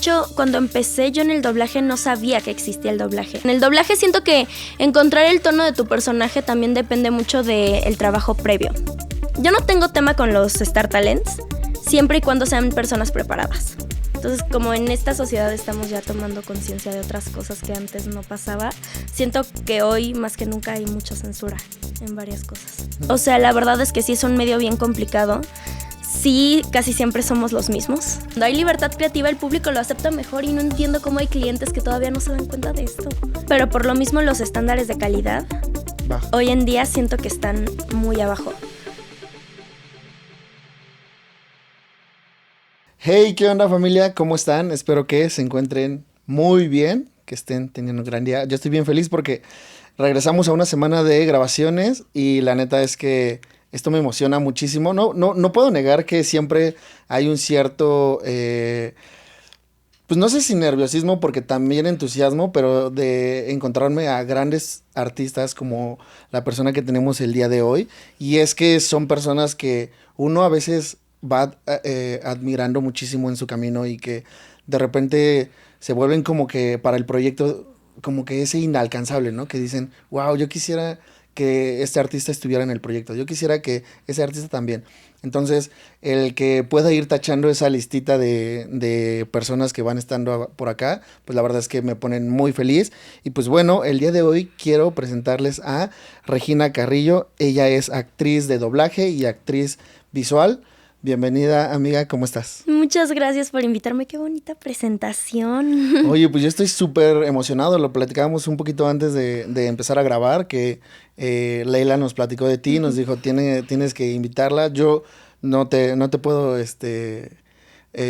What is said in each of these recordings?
De hecho, cuando empecé yo en el doblaje no sabía que existía el doblaje. En el doblaje siento que encontrar el tono de tu personaje también depende mucho del trabajo previo. Yo no tengo tema con los Star Talents, siempre y cuando sean personas preparadas. Entonces, como en esta sociedad estamos ya tomando conciencia de otras cosas que antes no pasaba, siento que hoy más que nunca hay mucha censura en varias cosas. O sea, la verdad es que sí es un medio bien complicado. Sí, casi siempre somos los mismos. Cuando hay libertad creativa, el público lo acepta mejor y no entiendo cómo hay clientes que todavía no se dan cuenta de esto. Pero por lo mismo los estándares de calidad hoy en día siento que están muy abajo. Hey, ¿qué onda, familia? ¿Cómo están? Espero que se encuentren muy bien, que estén teniendo un gran día. Yo estoy bien feliz porque regresamos a una semana de grabaciones y la neta es que esto me emociona muchísimo. No puedo negar que siempre hay un cierto, pues no sé si nerviosismo, porque también entusiasmo, pero de encontrarme a grandes artistas como la persona que tenemos el día de hoy. Y es que son personas que uno a veces va admirando muchísimo en su camino y que de repente se vuelven como que para el proyecto como que ese inalcanzable, ¿no? Que dicen, wow, yo quisiera que este artista estuviera en el proyecto, yo quisiera que ese artista también. Entonces, el que pueda ir tachando esa listita de personas que van estando por acá, pues la verdad es que me ponen muy feliz. Y pues bueno, el día de hoy quiero presentarles a Regina Carrillo. Ella es actriz de doblaje y actriz visual. Bienvenida, amiga, ¿cómo estás? Muchas gracias por invitarme, qué bonita presentación. Oye, pues yo estoy súper emocionado, lo platicábamos un poquito antes de empezar a grabar, que Leila nos platicó de ti, nos dijo, tienes que invitarla, yo no te puedo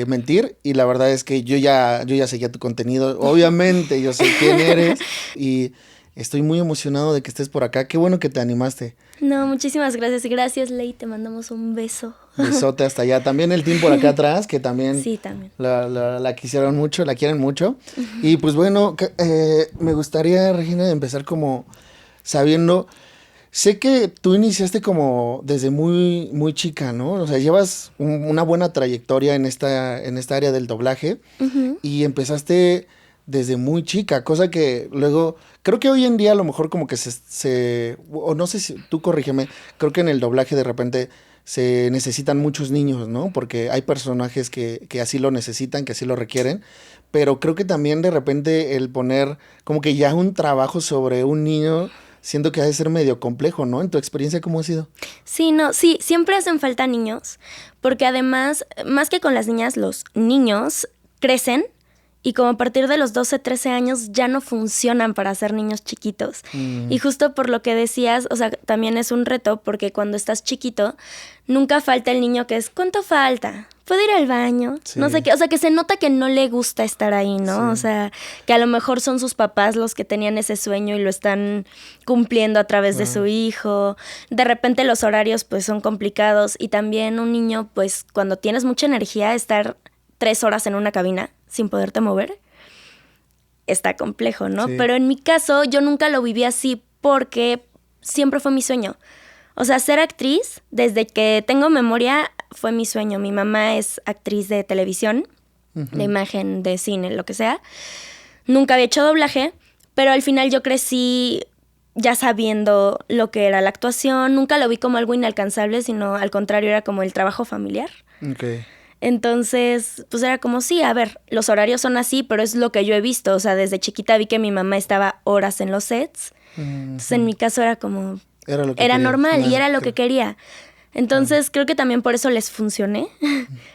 mentir, y la verdad es que yo ya seguía tu contenido, obviamente yo sé quién eres, y estoy muy emocionado de que estés por acá, qué bueno que te animaste. No, muchísimas gracias. Gracias, Ley. Te mandamos un beso. Besote hasta allá. También el team por acá atrás, que también, sí, también. La quisieron mucho, la quieren mucho. Y pues bueno, me gustaría, Regina, empezar como sabiendo, sé que tú iniciaste como desde muy, muy chica, ¿no? O sea, llevas una buena trayectoria en esta área del doblaje y empezaste desde muy chica, cosa que luego, creo que hoy en día a lo mejor como que o no sé si, tú corrígeme, creo que en el doblaje de repente se necesitan muchos niños, ¿no? Porque hay personajes que así lo necesitan, que así lo requieren, pero creo que también de repente el poner como que ya un trabajo sobre un niño, siento que ha de ser medio complejo, ¿no? ¿En tu experiencia cómo ha sido? Sí, siempre hacen falta niños, porque además, más que con las niñas, los niños crecen y como a partir de los 12, 13 años ya no funcionan para ser niños chiquitos. Y justo por lo que decías, o sea, también es un reto porque cuando estás chiquito, nunca falta el niño que es, ¿cuánto falta? ¿Puedo ir al baño? Sí. No sé qué, o sea, que se nota que no le gusta estar ahí, ¿no? Sí. O sea, que a lo mejor son sus papás los que tenían ese sueño y lo están cumpliendo a través de su hijo. De repente los horarios pues son complicados y también un niño pues cuando tienes mucha energía, estar 3 horas en una cabina sin poderte mover, está complejo, ¿no? Sí. Pero en mi caso, yo nunca lo viví así porque siempre fue mi sueño. O sea, ser actriz, desde que tengo memoria, fue mi sueño. Mi mamá es actriz de televisión, de imagen, de cine, lo que sea. Nunca había hecho doblaje, pero al final yo crecí ya sabiendo lo que era la actuación. Nunca lo vi como algo inalcanzable, sino al contrario, era como el trabajo familiar. Okay. Entonces, pues era como, sí, a ver, los horarios son así, pero es lo que yo he visto. O sea, desde chiquita vi que mi mamá estaba horas en los sets. Entonces, en mi caso era como, era normal y era lo que quería. Entonces, creo que también por eso les funcioné.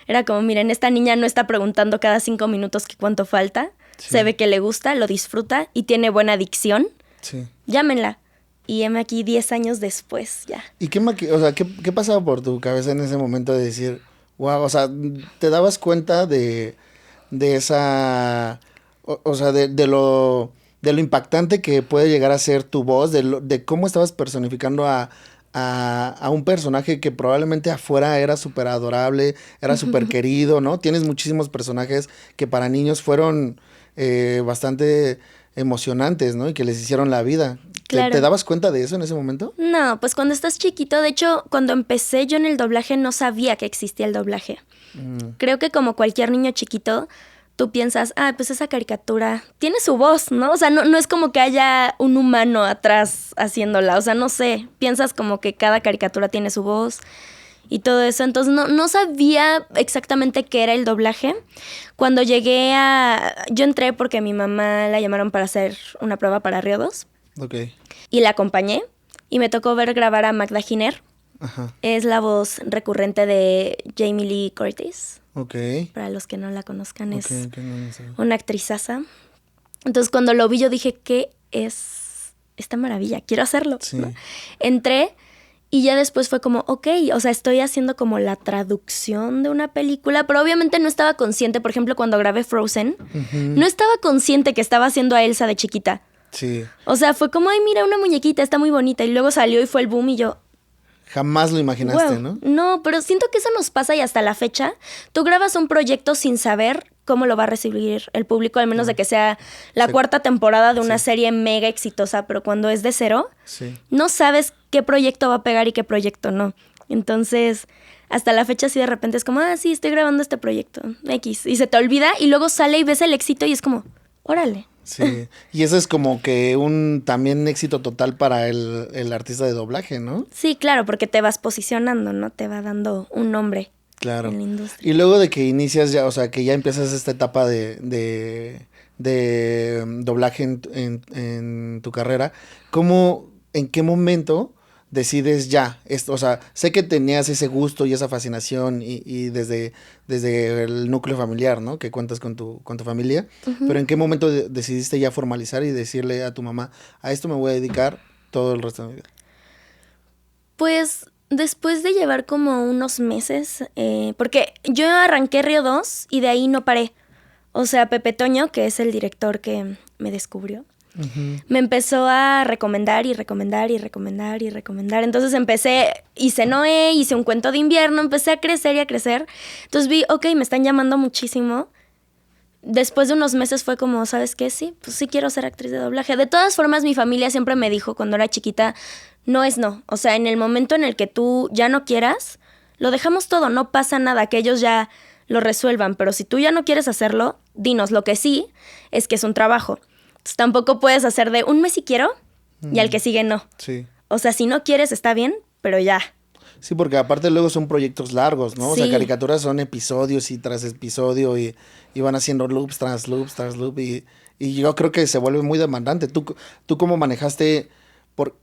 Era como, miren, esta niña no está preguntando cada 5 minutos que cuánto falta. Sí. Se ve que le gusta, lo disfruta y tiene buena dicción. Sí. Llámenla. Y heme aquí 10 años después, ya. ¿Y qué pasaba por tu cabeza en ese momento de decir... Wow, o sea, ¿te dabas cuenta de esa, o sea, de lo impactante que puede llegar a ser tu voz, de cómo estabas personificando a un personaje que probablemente afuera era súper adorable, era súper querido, ¿no? Tienes muchísimos personajes que para niños fueron bastante emocionantes, ¿no? Y que les hicieron la vida. Claro. ¿Te dabas cuenta de eso en ese momento? No, pues cuando estás chiquito, de hecho, cuando empecé yo en el doblaje no sabía que existía el doblaje. Creo que como cualquier niño chiquito, tú piensas, pues esa caricatura tiene su voz, ¿no? O sea, no es como que haya un humano atrás haciéndola. O sea, no sé, piensas como que cada caricatura tiene su voz y todo eso. Entonces no sabía exactamente qué era el doblaje. Cuando yo entré porque a mi mamá la llamaron para hacer una prueba para Río 2. Ok. Y la acompañé y me tocó ver grabar a Magda Giner. Ajá. Es la voz recurrente de Jamie Lee Curtis. Ok. Para los que no la conozcan, es no sé. una actrizaza. Entonces, cuando lo vi, yo dije, ¿qué es esta maravilla? Quiero hacerlo, Sí. ¿no? Entré y ya después fue como, ok, o sea, estoy haciendo como la traducción de una película, pero obviamente no estaba consciente, por ejemplo, cuando grabé Frozen, no estaba consciente que estaba haciendo a Elsa de chiquita. Sí. O sea, fue como, ay, mira, una muñequita, está muy bonita. Y luego salió y fue el boom y yo, Jamás lo imaginaste, wow. ¿no? No, pero siento que eso nos pasa y hasta la fecha. Tú grabas un proyecto sin saber cómo lo va a recibir el público, al menos de que sea la cuarta temporada de una serie mega exitosa, pero cuando es de cero, no sabes qué proyecto va a pegar y qué proyecto no. Entonces, hasta la fecha sí de repente es como, sí, estoy grabando este proyecto, X. Y se te olvida y luego sale y ves el éxito y es como, órale. Sí, y eso es como que un también éxito total para el artista de doblaje, ¿no? Sí, claro, porque te vas posicionando, ¿no? Te va dando un nombre. Claro. En la industria. Y luego de que inicias ya, o sea, que ya empiezas esta etapa de doblaje en tu carrera, en qué momento decides ya esto? O sea, sé que tenías ese gusto y esa fascinación y desde el núcleo familiar, ¿no? Que cuentas con tu familia, pero ¿en qué momento decidiste ya formalizar y decirle a tu mamá, a esto me voy a dedicar todo el resto de mi vida? Pues después de llevar como unos meses, porque yo arranqué Río 2 y de ahí no paré. O sea, Pepe Toño, que es el director que me descubrió, me empezó a recomendar y recomendar y recomendar y recomendar. Entonces hice Noé, hice un cuento de invierno, empecé a crecer y a crecer. Entonces vi, ok, me están llamando muchísimo. Después de unos meses fue como, ¿sabes qué? Sí, pues sí quiero ser actriz de doblaje. De todas formas, mi familia siempre me dijo cuando era chiquita, no es no. O sea, en el momento en el que tú ya no quieras, lo dejamos todo, no pasa nada, que ellos ya lo resuelvan. Pero si tú ya no quieres hacerlo, dinos. Lo que sí es que es un trabajo. Entonces, tampoco puedes hacer de un mes si quiero y al que sigue no. Sí. O sea, si no quieres está bien, pero ya. Sí, porque aparte luego son proyectos largos, ¿no? Sí. O sea, caricaturas son episodios y tras episodio y van haciendo loops tras loops tras loop y yo creo que se vuelve muy demandante. ¿Tú cómo manejaste?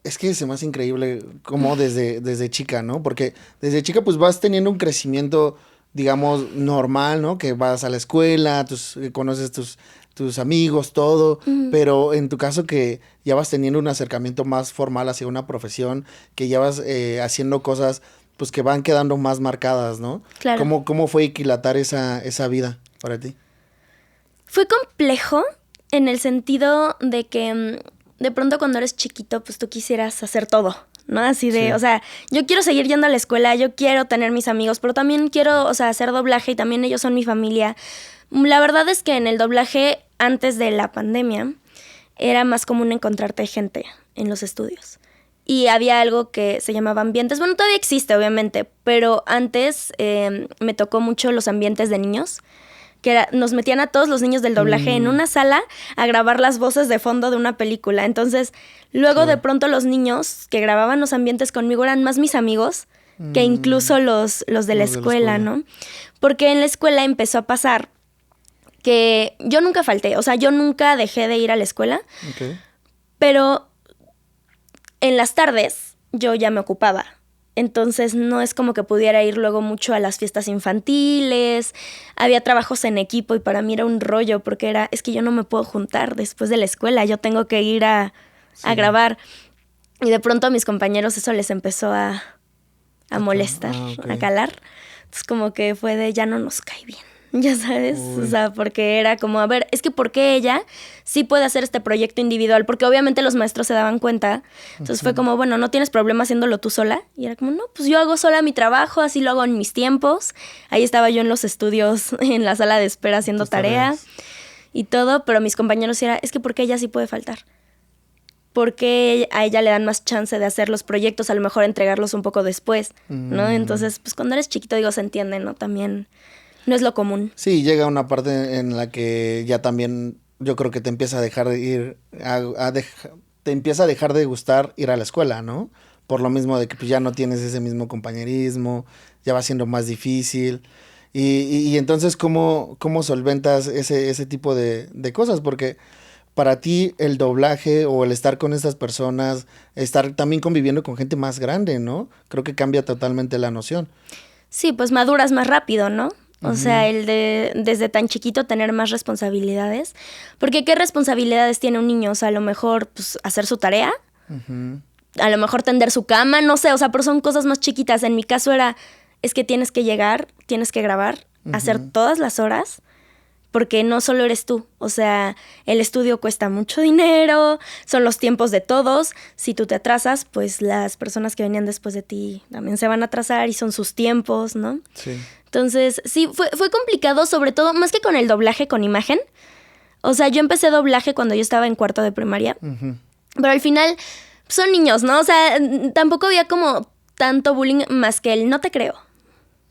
Es que se me hace increíble cómo desde chica, ¿no? Porque desde chica pues vas teniendo un crecimiento, digamos, normal, ¿no? Que vas a la escuela, conoces tus amigos, todo, pero en tu caso que ya vas teniendo un acercamiento más formal hacia una profesión, que ya vas haciendo cosas pues que van quedando más marcadas, ¿no? Claro. ¿Cómo fue equilatar esa vida para ti? Fue complejo en el sentido de que de pronto cuando eres chiquito pues tú quisieras hacer todo, ¿no? Así de, sí. O sea, yo quiero seguir yendo a la escuela, yo quiero tener mis amigos, pero también quiero, o sea, hacer doblaje y también ellos son mi familia. La verdad es que en el doblaje, antes de la pandemia, era más común encontrarte gente en los estudios. Y había algo que se llamaba ambientes. Bueno, todavía existe, obviamente, pero antes me tocó mucho los ambientes de niños, que nos metían a todos los niños del doblaje en una sala a grabar las voces de fondo de una película. Entonces, luego de pronto los niños que grababan los ambientes conmigo eran más mis amigos que incluso los de la escuela, ¿no? Porque en la escuela empezó a pasar que yo nunca falté, o sea, yo nunca dejé de ir a la escuela, pero en las tardes yo ya me ocupaba. Entonces no es como que pudiera ir luego mucho a las fiestas infantiles, había trabajos en equipo y para mí era un rollo porque es que yo no me puedo juntar después de la escuela, yo tengo que ir a grabar. Y de pronto a mis compañeros eso les empezó a molestar, a calar. Entonces como que fue de ya no nos cae bien. Ya sabes, o sea, porque era como, a ver, es que ¿por qué ella sí puede hacer este proyecto individual? Porque obviamente los maestros se daban cuenta. Entonces fue como, bueno, ¿no tienes problema haciéndolo tú sola? Y era como, no, pues yo hago sola mi trabajo, así lo hago en mis tiempos. Ahí estaba yo en los estudios, en la sala de espera haciendo tarea y todo, pero mis compañeros sí era, es que ¿por qué ella sí puede faltar? Porque a ella le dan más chance de hacer los proyectos, a lo mejor entregarlos un poco después, ¿no? Entonces, pues cuando eres chiquito, digo, se entiende, ¿no? También No es lo común. Sí, llega una parte en la que ya también yo creo que te empieza a dejar de ir, te empieza a dejar de gustar ir a la escuela, ¿no? Por lo mismo de que pues, ya no tienes ese mismo compañerismo, ya va siendo más difícil. Y entonces, ¿cómo solventas ese tipo de cosas? Porque para ti el doblaje o el estar con estas personas, estar también conviviendo con gente más grande, ¿no? Creo que cambia totalmente la noción. Sí, pues maduras más rápido, ¿no? O Ujú. sea, el de desde tan chiquito tener más responsabilidades. Porque ¿qué responsabilidades tiene un niño? O sea, a lo mejor pues, hacer su tarea, Ujú. a lo mejor tender su cama, no sé, o sea, pero son cosas más chiquitas. En mi caso es que tienes que llegar, tienes que grabar, hacer todas las horas, porque no solo eres tú. O sea, el estudio cuesta mucho dinero, son los tiempos de todos. Si tú te atrasas, pues las personas que venían después de ti también se van a atrasar y son sus tiempos, ¿no? Sí. Entonces, sí, fue complicado, sobre todo, más que con el doblaje con imagen. O sea, yo empecé doblaje cuando yo estaba en cuarto de primaria, Ujú. pero al final son niños, ¿no? O sea, tampoco había como tanto bullying más que el no te creo.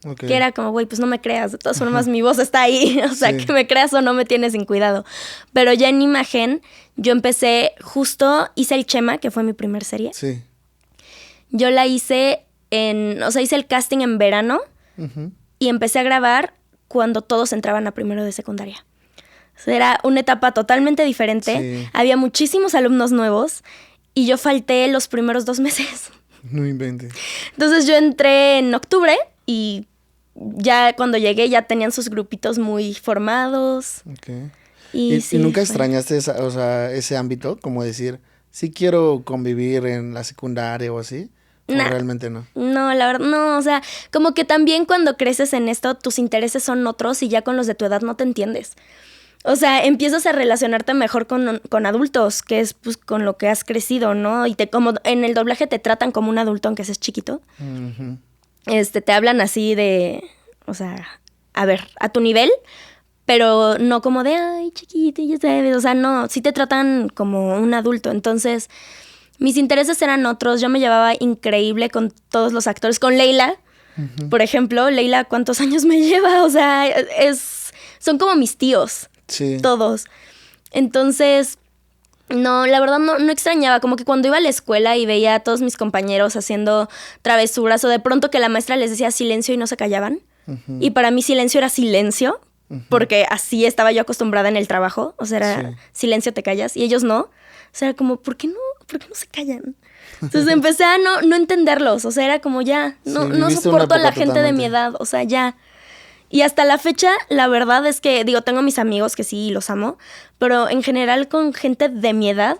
Ok. Que era como, güey, pues no me creas, de todas formas mi voz está ahí, o sea, Sí. que me creas o no me tienes sin cuidado. Pero ya en imagen, yo empecé hice el Chema, que fue mi primer serie. Sí. Yo la hice hice el casting en verano Ujú. y empecé a grabar cuando todos entraban a primero de secundaria. O sea, era una etapa totalmente diferente, Sí. había muchísimos alumnos nuevos y yo falté los primeros 2 meses. No inventes. Entonces yo entré en octubre y ya cuando llegué ya tenían sus grupitos muy formados. Ok. Y ¿Y sí, nunca fue- extrañaste ese ámbito? Como decir, sí quiero convivir en la secundaria o así. O Nah. realmente no. No, la verdad, no, o sea, como que también cuando creces en esto, tus intereses son otros y ya con los de tu edad no te entiendes. O sea, empiezas a relacionarte mejor con adultos, que es pues con lo que has crecido, ¿no? Y como en el doblaje te tratan como un adulto, aunque seas chiquito. Ujú. Te hablan así de, o sea, a ver, a tu nivel, pero no como de, ay, chiquito, ya sabes. O sea, no, sí te tratan como un adulto. Entonces, mis intereses eran otros. Yo me llevaba increíble con todos los actores. Con Leila, por ejemplo. Leila, ¿cuántos años me lleva? O sea, son como mis tíos, Sí. todos. Entonces, no, la verdad no extrañaba. Como que cuando iba a la escuela y veía a todos mis compañeros haciendo travesuras o de pronto que la maestra les decía silencio y no se callaban. Y para mí silencio era silencio, porque así estaba yo acostumbrada en el trabajo. O sea, era Sí. silencio, te callas. Y ellos no. O sea, era como, ¿por qué no se callan? Entonces empecé a no entenderlos. O sea, era como ya, Sí, no viviste soporto a una la época gente de mi totalmente. edad. O sea, ya. Y hasta la fecha, la verdad es que, digo, tengo mis amigos que sí los amo, pero en general con gente de mi edad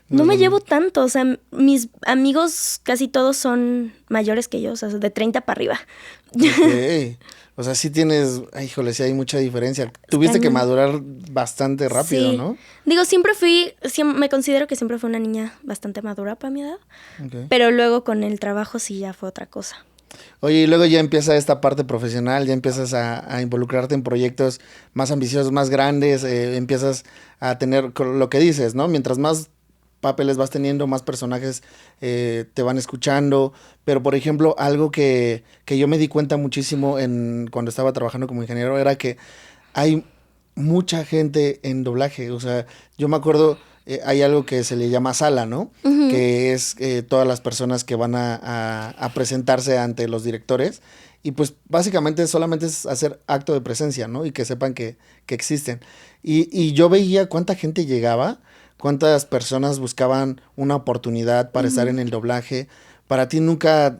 no me llevo tanto. O sea, mis amigos casi todos son mayores que yo, o sea, de 30 para arriba. Ok. O sea, sí tienes, ay, híjole, sí hay mucha diferencia. Tuviste que cañón. madurar bastante rápido, Sí. ¿no? Digo, me considero que siempre fui una niña bastante madura para mi edad, Ok. pero luego con el trabajo sí ya fue otra cosa. Oye, y luego ya empieza esta parte profesional, ya empiezas a involucrarte en proyectos más ambiciosos, más grandes, empiezas a tener lo que dices, ¿no? Mientras más papeles vas teniendo, más personajes te van escuchando. Pero, por ejemplo, algo que yo me di cuenta muchísimo cuando estaba trabajando como ingeniero era que hay mucha gente en doblaje. O sea, yo me acuerdo, hay algo que se le llama sala, ¿no? Que es todas las personas que van a presentarse ante los directores. Y pues básicamente solamente es hacer acto de presencia, ¿no? Y que sepan que existen. Y yo veía cuánta gente llegaba, cuántas personas buscaban una oportunidad para estar en el doblaje. Para ti nunca,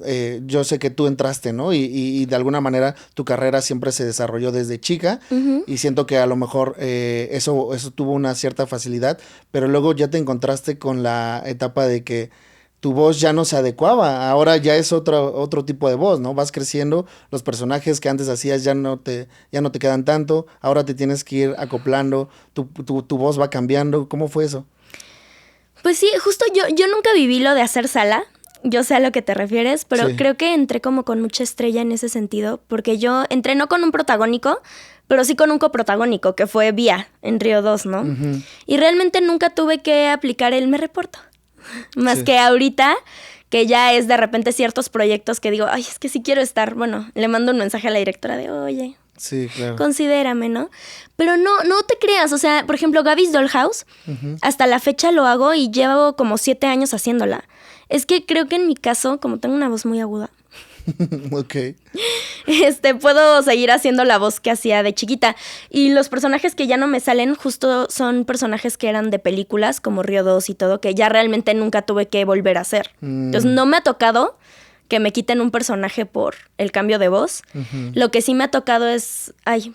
yo sé que tú entraste, ¿no? Y de alguna manera tu carrera siempre se desarrolló desde chica y siento que a lo mejor eso tuvo una cierta facilidad, pero luego ya te encontraste con la etapa de que tu voz ya no se adecuaba, ahora ya es otro tipo de voz, ¿no? Vas creciendo, los personajes que antes hacías ya no te quedan tanto, ahora te tienes que ir acoplando, tu voz va cambiando, ¿cómo fue eso? Pues sí, justo yo nunca viví lo de hacer sala. Yo sé a lo que te refieres, pero Sí. creo que entré como con mucha estrella en ese sentido, porque yo entré no con un protagónico, pero sí con un coprotagónico, que fue Vía, en Río 2, ¿no? Y realmente nunca tuve que aplicar el me reporto. Más Sí. que ahorita, que ya es de repente ciertos proyectos que digo, ay, es que sí quiero estar. Bueno, le mando un mensaje a la directora de, oye, Sí, claro. Considérame, ¿no? Pero no te creas, o sea, por ejemplo, Gabby's Dollhouse, hasta la fecha lo hago y llevo como 7 años haciéndola. Es que creo que en mi caso, como tengo una voz muy aguda, Ok. puedo seguir haciendo la voz que hacía de chiquita. Y los personajes que ya no me salen justo son personajes que eran de películas, como Río 2 y todo, que ya realmente nunca tuve que volver a hacer. Entonces no me ha tocado que me quiten un personaje por el cambio de voz. Lo que sí me ha tocado es,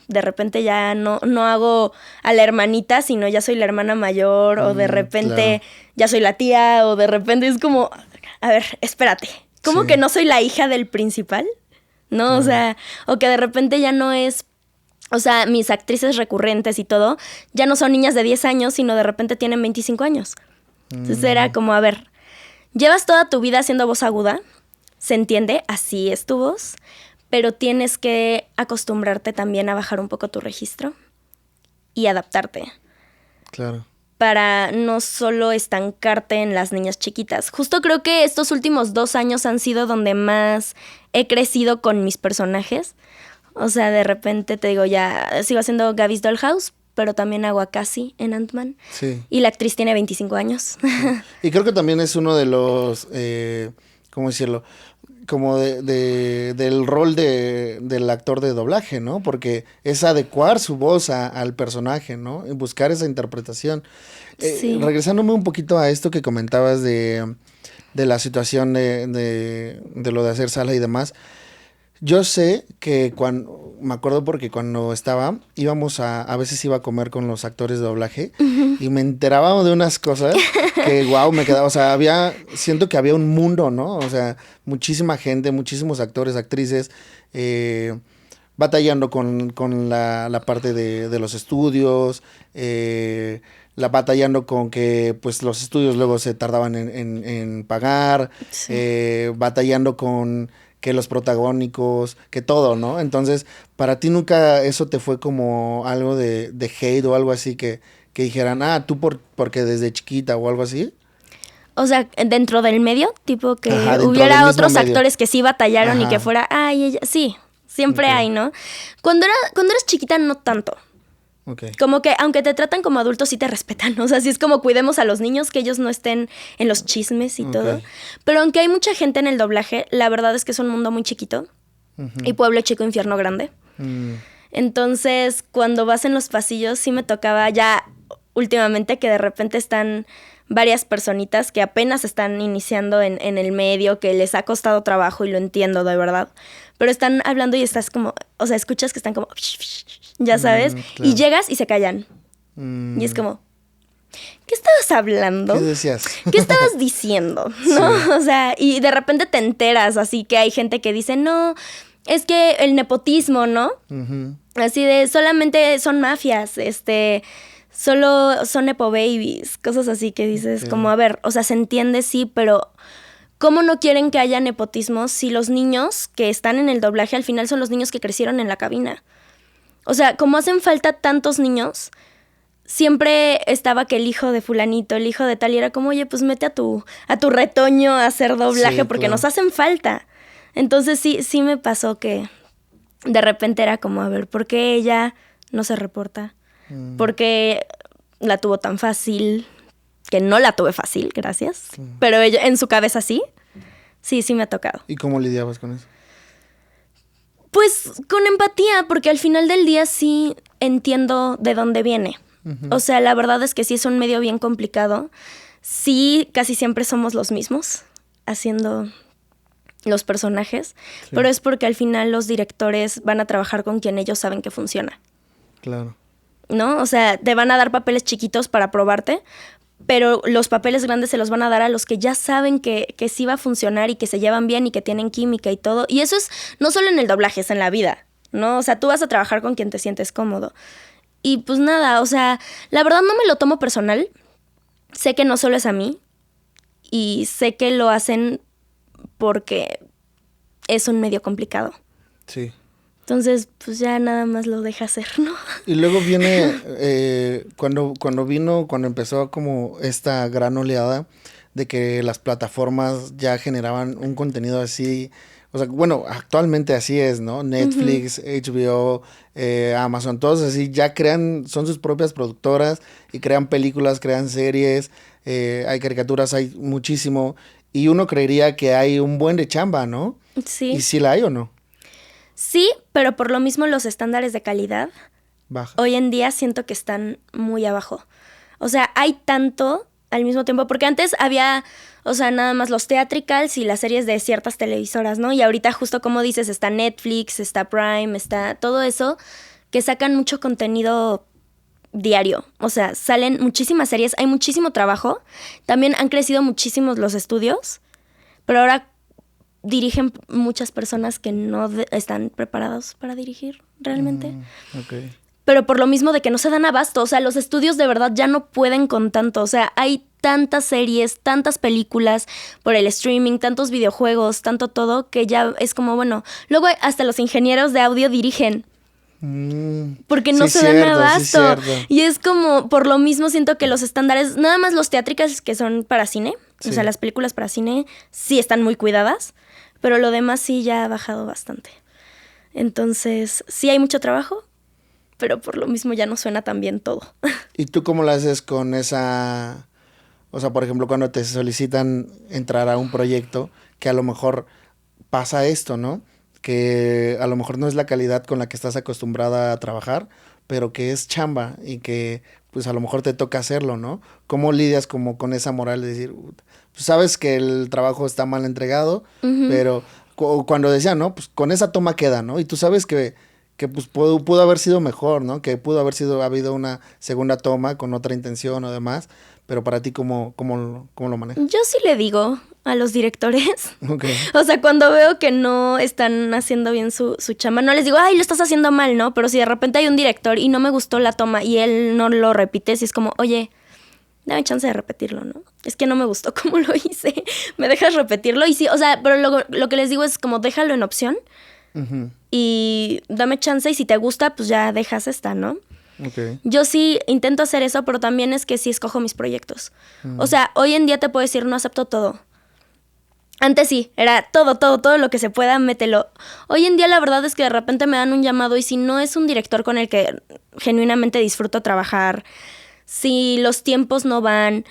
de repente ya no hago a la hermanita, sino ya soy la hermana mayor, o de repente ya soy la tía, o de repente es como, a ver, espérate, ¿cómo que no soy la hija del principal? ¿No? O sea, o que de repente ya no es, o sea, mis actrices recurrentes y todo, ya no son niñas de 10 años, sino de repente tienen 25 años. Entonces era como, a ver, llevas toda tu vida haciendo voz aguda, se entiende, así es tu voz, pero tienes que acostumbrarte también a bajar un poco tu registro y adaptarte. Claro. Para no solo estancarte en las niñas chiquitas. Justo creo que estos últimos 2 años han sido donde más he crecido con mis personajes. O sea, de repente te digo, ya sigo haciendo Gabby's Dollhouse, pero también hago a Cassie en Ant-Man. Sí. Y la actriz tiene 25 años. Y creo que también es uno de los, ¿cómo decirlo? Como del rol del actor de doblaje, ¿no? Porque es adecuar su voz al personaje, ¿no? Y buscar esa interpretación. Sí. Regresándome un poquito a esto que comentabas de la situación de lo de hacer sala y demás. Yo sé que me acuerdo porque cuando íbamos a veces iba a comer con los actores de doblaje y me enteraba de unas cosas que wow, me quedaba, o sea, siento que había un mundo, ¿no? O sea, muchísima gente, muchísimos actores, actrices, batallando con la parte de los estudios, batallando con que pues los estudios luego se tardaban en pagar, batallando con que los protagónicos, que todo, ¿no? Entonces, para ti nunca eso te fue como algo de hate o algo así que dijeran, tú porque desde chiquita o algo así. O sea, dentro del medio, tipo que Ajá, hubiera otros actores que sí batallaron y que fuera, ella, sí, siempre hay, ¿no? Cuando eres chiquita, no tanto. Okay. Como que aunque te tratan como adultos, sí te respetan, ¿no? O sea, sí es como cuidemos a los niños, que ellos no estén en los chismes y todo. Pero aunque hay mucha gente en el doblaje, la verdad es que es un mundo muy chiquito. Y pueblo chico, infierno grande. Entonces, cuando vas en los pasillos, sí me tocaba ya últimamente que de repente están varias personitas que apenas están iniciando en el medio, que les ha costado trabajo y lo entiendo de verdad. Pero están hablando y estás como, o sea, escuchas que están como, ya sabes, claro. y llegas y se callan. Y es como, ¿qué estabas hablando? ¿Qué decías? ¿Qué estabas diciendo? ¿No? Sí. O sea, y de repente te enteras, así que hay gente que dice, no, es que el nepotismo, ¿no? Así de, solamente son mafias, solo son nepo babies, cosas así que dices, como, a ver, o sea, se entiende, sí, pero ¿cómo no quieren que haya nepotismo si los niños que están en el doblaje al final son los niños que crecieron en la cabina? O sea, como hacen falta tantos niños, siempre estaba que el hijo de fulanito, el hijo de tal, y era como, oye, pues mete a tu retoño a hacer doblaje, porque nos hacen falta. Entonces sí me pasó que de repente era como, a ver, ¿por qué ella no se reporta? ¿Por qué la tuvo tan fácil? Que no la tuve fácil, gracias. Pero ella, en su cabeza sí me ha tocado. ¿Y cómo lidiabas con eso? Pues con empatía, porque al final del día sí entiendo de dónde viene. O sea, la verdad es que sí es un medio bien complicado. Sí, casi siempre somos los mismos haciendo los personajes, pero es porque al final los directores van a trabajar con quien ellos saben que funciona. Claro. ¿No? O sea, te van a dar papeles chiquitos para probarte, pero los papeles grandes se los van a dar a los que ya saben que sí va a funcionar y que se llevan bien y que tienen química y todo. Y eso es no solo en el doblaje, es en la vida, ¿no? O sea, tú vas a trabajar con quien te sientes cómodo. Y pues nada, o sea, la verdad no me lo tomo personal. Sé que no solo es a mí y sé que lo hacen porque es un medio complicado. Sí. Entonces, pues ya nada más lo deja hacer, ¿no? Y luego viene, cuando empezó como esta gran oleada de que las plataformas ya generaban un contenido así, O sea, bueno, actualmente así es, ¿no? Netflix, HBO, Amazon, todos así ya son sus propias productoras y crean películas, crean series, hay caricaturas, hay muchísimo. Y uno creería que hay un buen de chamba, ¿no? Sí. ¿Y si la hay o no? Sí, pero por lo mismo los estándares de calidad Baja. hoy en día siento que están muy abajo. O sea, hay tanto al mismo tiempo, porque antes había, o sea, nada más los theatricals y las series de ciertas televisoras, ¿no? Y ahorita justo como dices, está Netflix, está Prime, está todo eso, que sacan mucho contenido diario. O sea, salen muchísimas series, hay muchísimo trabajo. También han crecido muchísimos los estudios, pero ahora dirigen muchas personas que no están preparados para dirigir realmente. Okay. Pero por lo mismo de que no se dan abasto, o sea, los estudios de verdad ya no pueden con tanto, o sea, hay tantas series, tantas películas por el streaming, tantos videojuegos, tanto todo, que ya es como, bueno, luego hasta los ingenieros de audio dirigen. Porque no se dan abasto. Y es como, por lo mismo siento que los estándares, nada más los teatricals que son para cine, o sea, las películas para cine sí están muy cuidadas, pero lo demás sí ya ha bajado bastante. Entonces, sí hay mucho trabajo, pero por lo mismo ya no suena tan bien todo. ¿Y tú cómo lo haces con esa, o sea, por ejemplo, cuando te solicitan entrar a un proyecto, que a lo mejor pasa esto, ¿no? Que a lo mejor no es la calidad con la que estás acostumbrada a trabajar, pero que es chamba y que pues a lo mejor te toca hacerlo, ¿no? ¿Cómo lidias como con esa moral de decir, pues sabes que el trabajo está mal entregado, pero cuando decía, ¿no? Pues con esa toma queda, ¿no? Y tú sabes que pues pudo haber sido mejor, ¿no? Que pudo habido una segunda toma con otra intención o demás, pero para ti, ¿cómo lo manejas? Yo sí le digo a los directores. Okay. O sea, cuando veo que no están haciendo bien su chamba, no les digo, ay, lo estás haciendo mal, ¿no? Pero si de repente hay un director y no me gustó la toma y él no lo repite, si es como, oye, dame chance de repetirlo, ¿no? Es que no me gustó cómo lo hice, ¿me dejas repetirlo? Y sí, o sea, pero lo que les digo es como, déjalo en opción. Y dame chance y si te gusta, pues ya dejas esta, ¿no? Okay. Yo sí intento hacer eso, pero también es que sí escojo mis proyectos. O sea, hoy en día te puedo decir, no acepto todo. Antes sí, era todo lo que se pueda, mételo. Hoy en día la verdad es que de repente me dan un llamado y si no es un director con el que genuinamente disfruto trabajar, si los tiempos no van,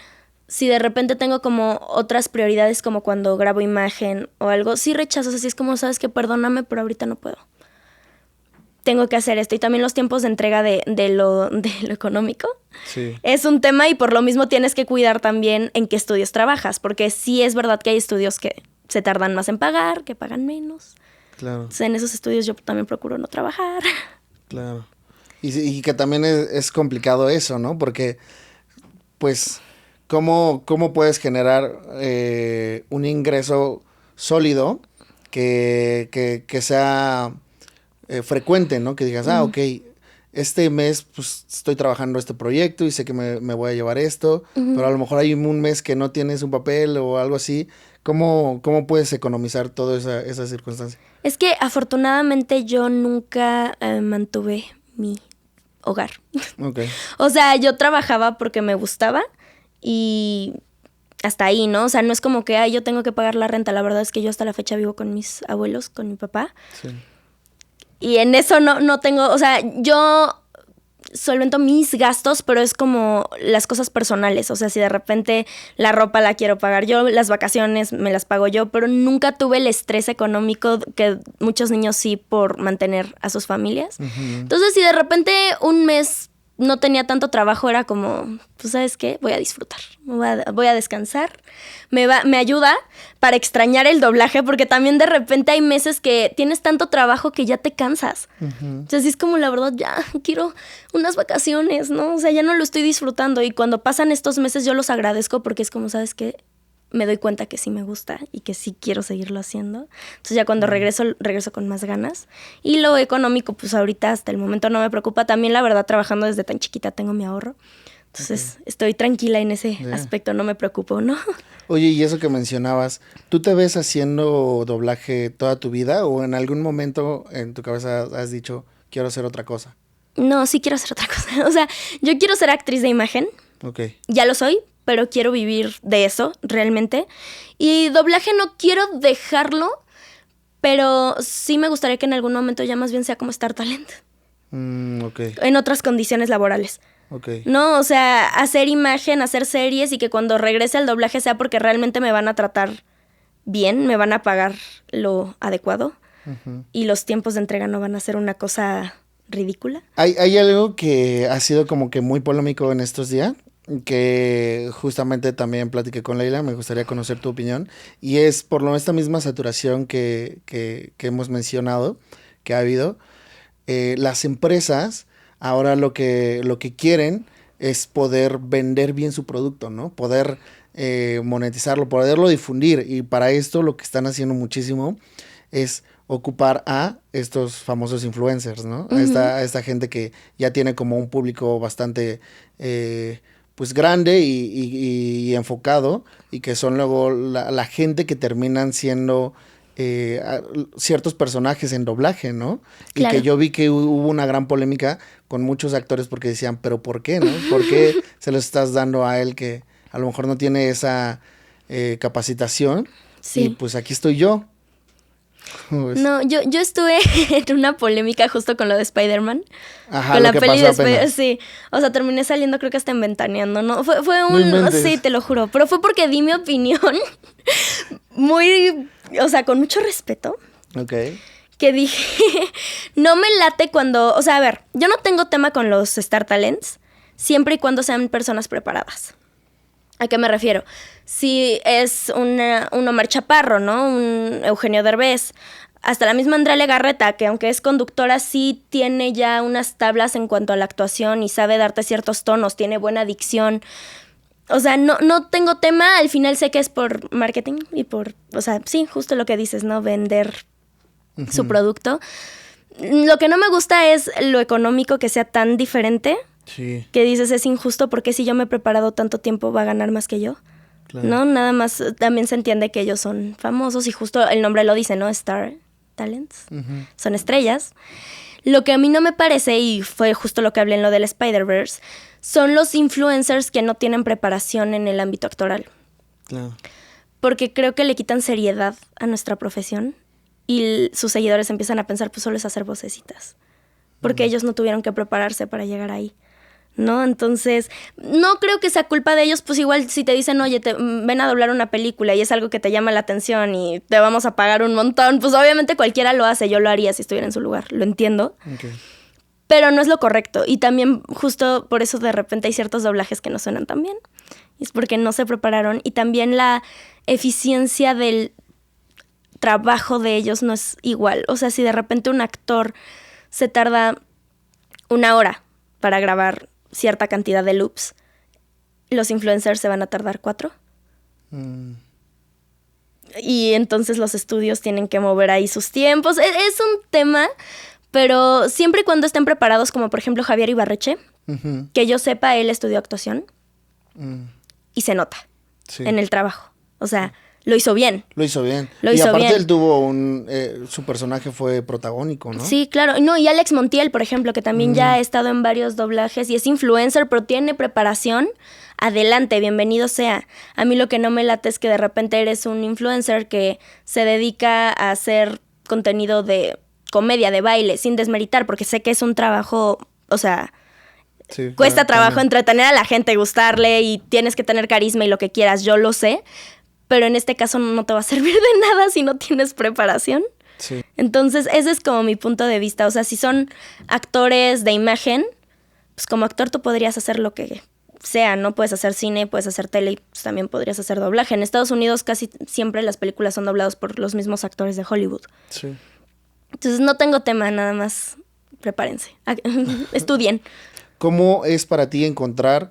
si de repente tengo como otras prioridades como cuando grabo imagen o algo, sí rechazo, así es como, sabes que perdóname, pero ahorita no puedo. Tengo que hacer esto. Y también los tiempos de entrega de lo económico. Sí. Es un tema y por lo mismo tienes que cuidar también en qué estudios trabajas, porque sí es verdad que hay estudios que se tardan más en pagar, que pagan menos. Claro. Entonces, en esos estudios yo también procuro no trabajar. Claro. Y que también es complicado eso, ¿no? Porque, pues, ¿cómo puedes generar un ingreso sólido que sea frecuente, ¿no? Que digas, ok, este mes pues estoy trabajando este proyecto y sé que me voy a llevar esto, pero a lo mejor hay un mes que no tienes un papel o algo así. ¿Cómo puedes economizar toda esa circunstancia? Es que afortunadamente yo nunca mantuve mi hogar. Okay. O sea, yo trabajaba porque me gustaba y hasta ahí, ¿no? O sea, no es como que yo tengo que pagar la renta. La verdad es que yo hasta la fecha vivo con mis abuelos, con mi papá. Sí. Y en eso no tengo, o sea, yo solvento mis gastos, pero es como las cosas personales. O sea, si de repente la ropa la quiero pagar yo, las vacaciones me las pago yo, pero nunca tuve el estrés económico que muchos niños sí por mantener a sus familias. Entonces, si de repente un mes no tenía tanto trabajo, era como, pues, ¿sabes qué? Voy a disfrutar, voy a descansar. Me ayuda para extrañar el doblaje, porque también de repente hay meses que tienes tanto trabajo que ya te cansas. Entonces, es como, la verdad, ya quiero unas vacaciones, ¿no? O sea, ya no lo estoy disfrutando. Y cuando pasan estos meses yo los agradezco porque es como, ¿sabes qué? Me doy cuenta que sí me gusta y que sí quiero seguirlo haciendo. Entonces ya cuando regreso con más ganas. Y lo económico, pues ahorita hasta el momento no me preocupa. También la verdad, trabajando desde tan chiquita tengo mi ahorro. Entonces estoy tranquila en ese aspecto, no me preocupo, ¿no? Oye, y eso que mencionabas, ¿tú te ves haciendo doblaje toda tu vida o en algún momento en tu cabeza has dicho, quiero hacer otra cosa? No, sí quiero hacer otra cosa. O sea, yo quiero ser actriz de imagen. Okay. Ya lo soy, pero quiero vivir de eso realmente. Y doblaje no quiero dejarlo, pero sí me gustaría que en algún momento ya más bien sea como Star Talent. Ok. En otras condiciones laborales. Ok. No, o sea, hacer imagen, hacer series y que cuando regrese al doblaje sea porque realmente me van a tratar bien, me van a pagar lo adecuado y los tiempos de entrega no van a ser una cosa ridícula. Hay algo que ha sido como que muy polémico en estos días, que justamente también platiqué con Leila, me gustaría conocer tu opinión, y es por esta misma saturación que hemos mencionado, que ha habido. Las empresas ahora lo que quieren es poder vender bien su producto, ¿no? Poder monetizarlo, poderlo difundir, y para esto lo que están haciendo muchísimo es ocupar a estos famosos influencers, ¿no? A esta gente que ya tiene como un público bastante pues grande y enfocado, y que son luego la gente que terminan siendo ciertos personajes en doblaje, ¿no? Claro. Y que yo vi que hubo una gran polémica con muchos actores porque decían, pero ¿por qué, no? ¿Por qué se lo estás dando a él que a lo mejor no tiene esa capacitación? Sí. Y pues aquí estoy yo. No, yo estuve en una polémica justo con lo de Spider-Man. Ajá, con lo la que peli pasó de apenas. Sí, o sea, terminé saliendo creo que hasta en Ventaneando, ¿no? Fue No un... inventes. Sí, te lo juro, pero fue porque di mi opinión muy... O sea, con mucho respeto. Ok. Que dije, no me late cuando... O sea, a ver, yo no tengo tema con los Star Talents, siempre y cuando sean personas preparadas. ¿A qué me refiero? Si es un Omar Chaparro, ¿no? Un Eugenio Derbez. Hasta la misma Andrea Legarreta, que aunque es conductora, sí tiene ya unas tablas en cuanto a la actuación y sabe darte ciertos tonos, tiene buena dicción. O sea, no tengo tema, al final sé que es por marketing y por... O sea, sí, justo lo que dices, ¿no? Vender su producto. Lo que no me gusta es lo económico, que sea tan diferente. Sí. Que dices, es injusto porque si yo me he preparado tanto tiempo va a ganar más que yo. Claro. ¿No? Nada más también se entiende que ellos son famosos y justo el nombre lo dice, ¿no? Star Talents. Son estrellas. Lo que a mí no me parece, y fue justo lo que hablé en lo del Spider-Verse, son los influencers que no tienen preparación en el ámbito actoral. Claro. Porque creo que le quitan seriedad a nuestra profesión y sus seguidores empiezan a pensar, pues solo es hacer vocecitas. Porque ellos no tuvieron que prepararse para llegar ahí, ¿no? Entonces, no creo que sea culpa de ellos, pues igual si te dicen, oye, ven a doblar una película y es algo que te llama la atención y te vamos a pagar un montón, pues obviamente cualquiera lo hace, yo lo haría si estuviera en su lugar, lo entiendo. Okay. Pero no es lo correcto y también justo por eso de repente hay ciertos doblajes que no suenan tan bien. Y es porque no se prepararon y también la eficiencia del trabajo de ellos no es igual. O sea, si de repente un actor se tarda 1 hora para grabar cierta cantidad de loops, los influencers se van a tardar 4. Y entonces los estudios tienen que mover ahí sus tiempos. Es un tema, pero siempre y cuando estén preparados, como por ejemplo Javier Ibarreche, que yo sepa, él estudió actuación y se nota en el trabajo. O sea, lo hizo bien. Lo hizo bien. Lo y hizo aparte bien. él tuvo su personaje fue protagónico, ¿no? Sí, claro. No, y Alex Montiel, por ejemplo, que también ya ha estado en varios doblajes y es influencer, pero tiene preparación. Adelante, bienvenido sea. A mí lo que no me late es que de repente eres un influencer que se dedica a hacer contenido de comedia, de baile, sin desmeritar, porque sé que es un trabajo, o sea, sí, cuesta trabajo también. entretener a la gente, gustarle y tienes que tener carisma y lo que quieras, yo lo sé. Pero en este caso no te va a servir de nada si no tienes preparación. Sí. Entonces, ese es como mi punto de vista. O sea, si son actores de imagen, pues como actor tú podrías hacer lo que sea, ¿no? Puedes hacer cine, puedes hacer tele y pues también podrías hacer doblaje. En Estados Unidos casi siempre las películas son dobladas por los mismos actores de Hollywood. Sí. Entonces, no tengo tema, nada más prepárense. Estudien. ¿Cómo es para ti encontrar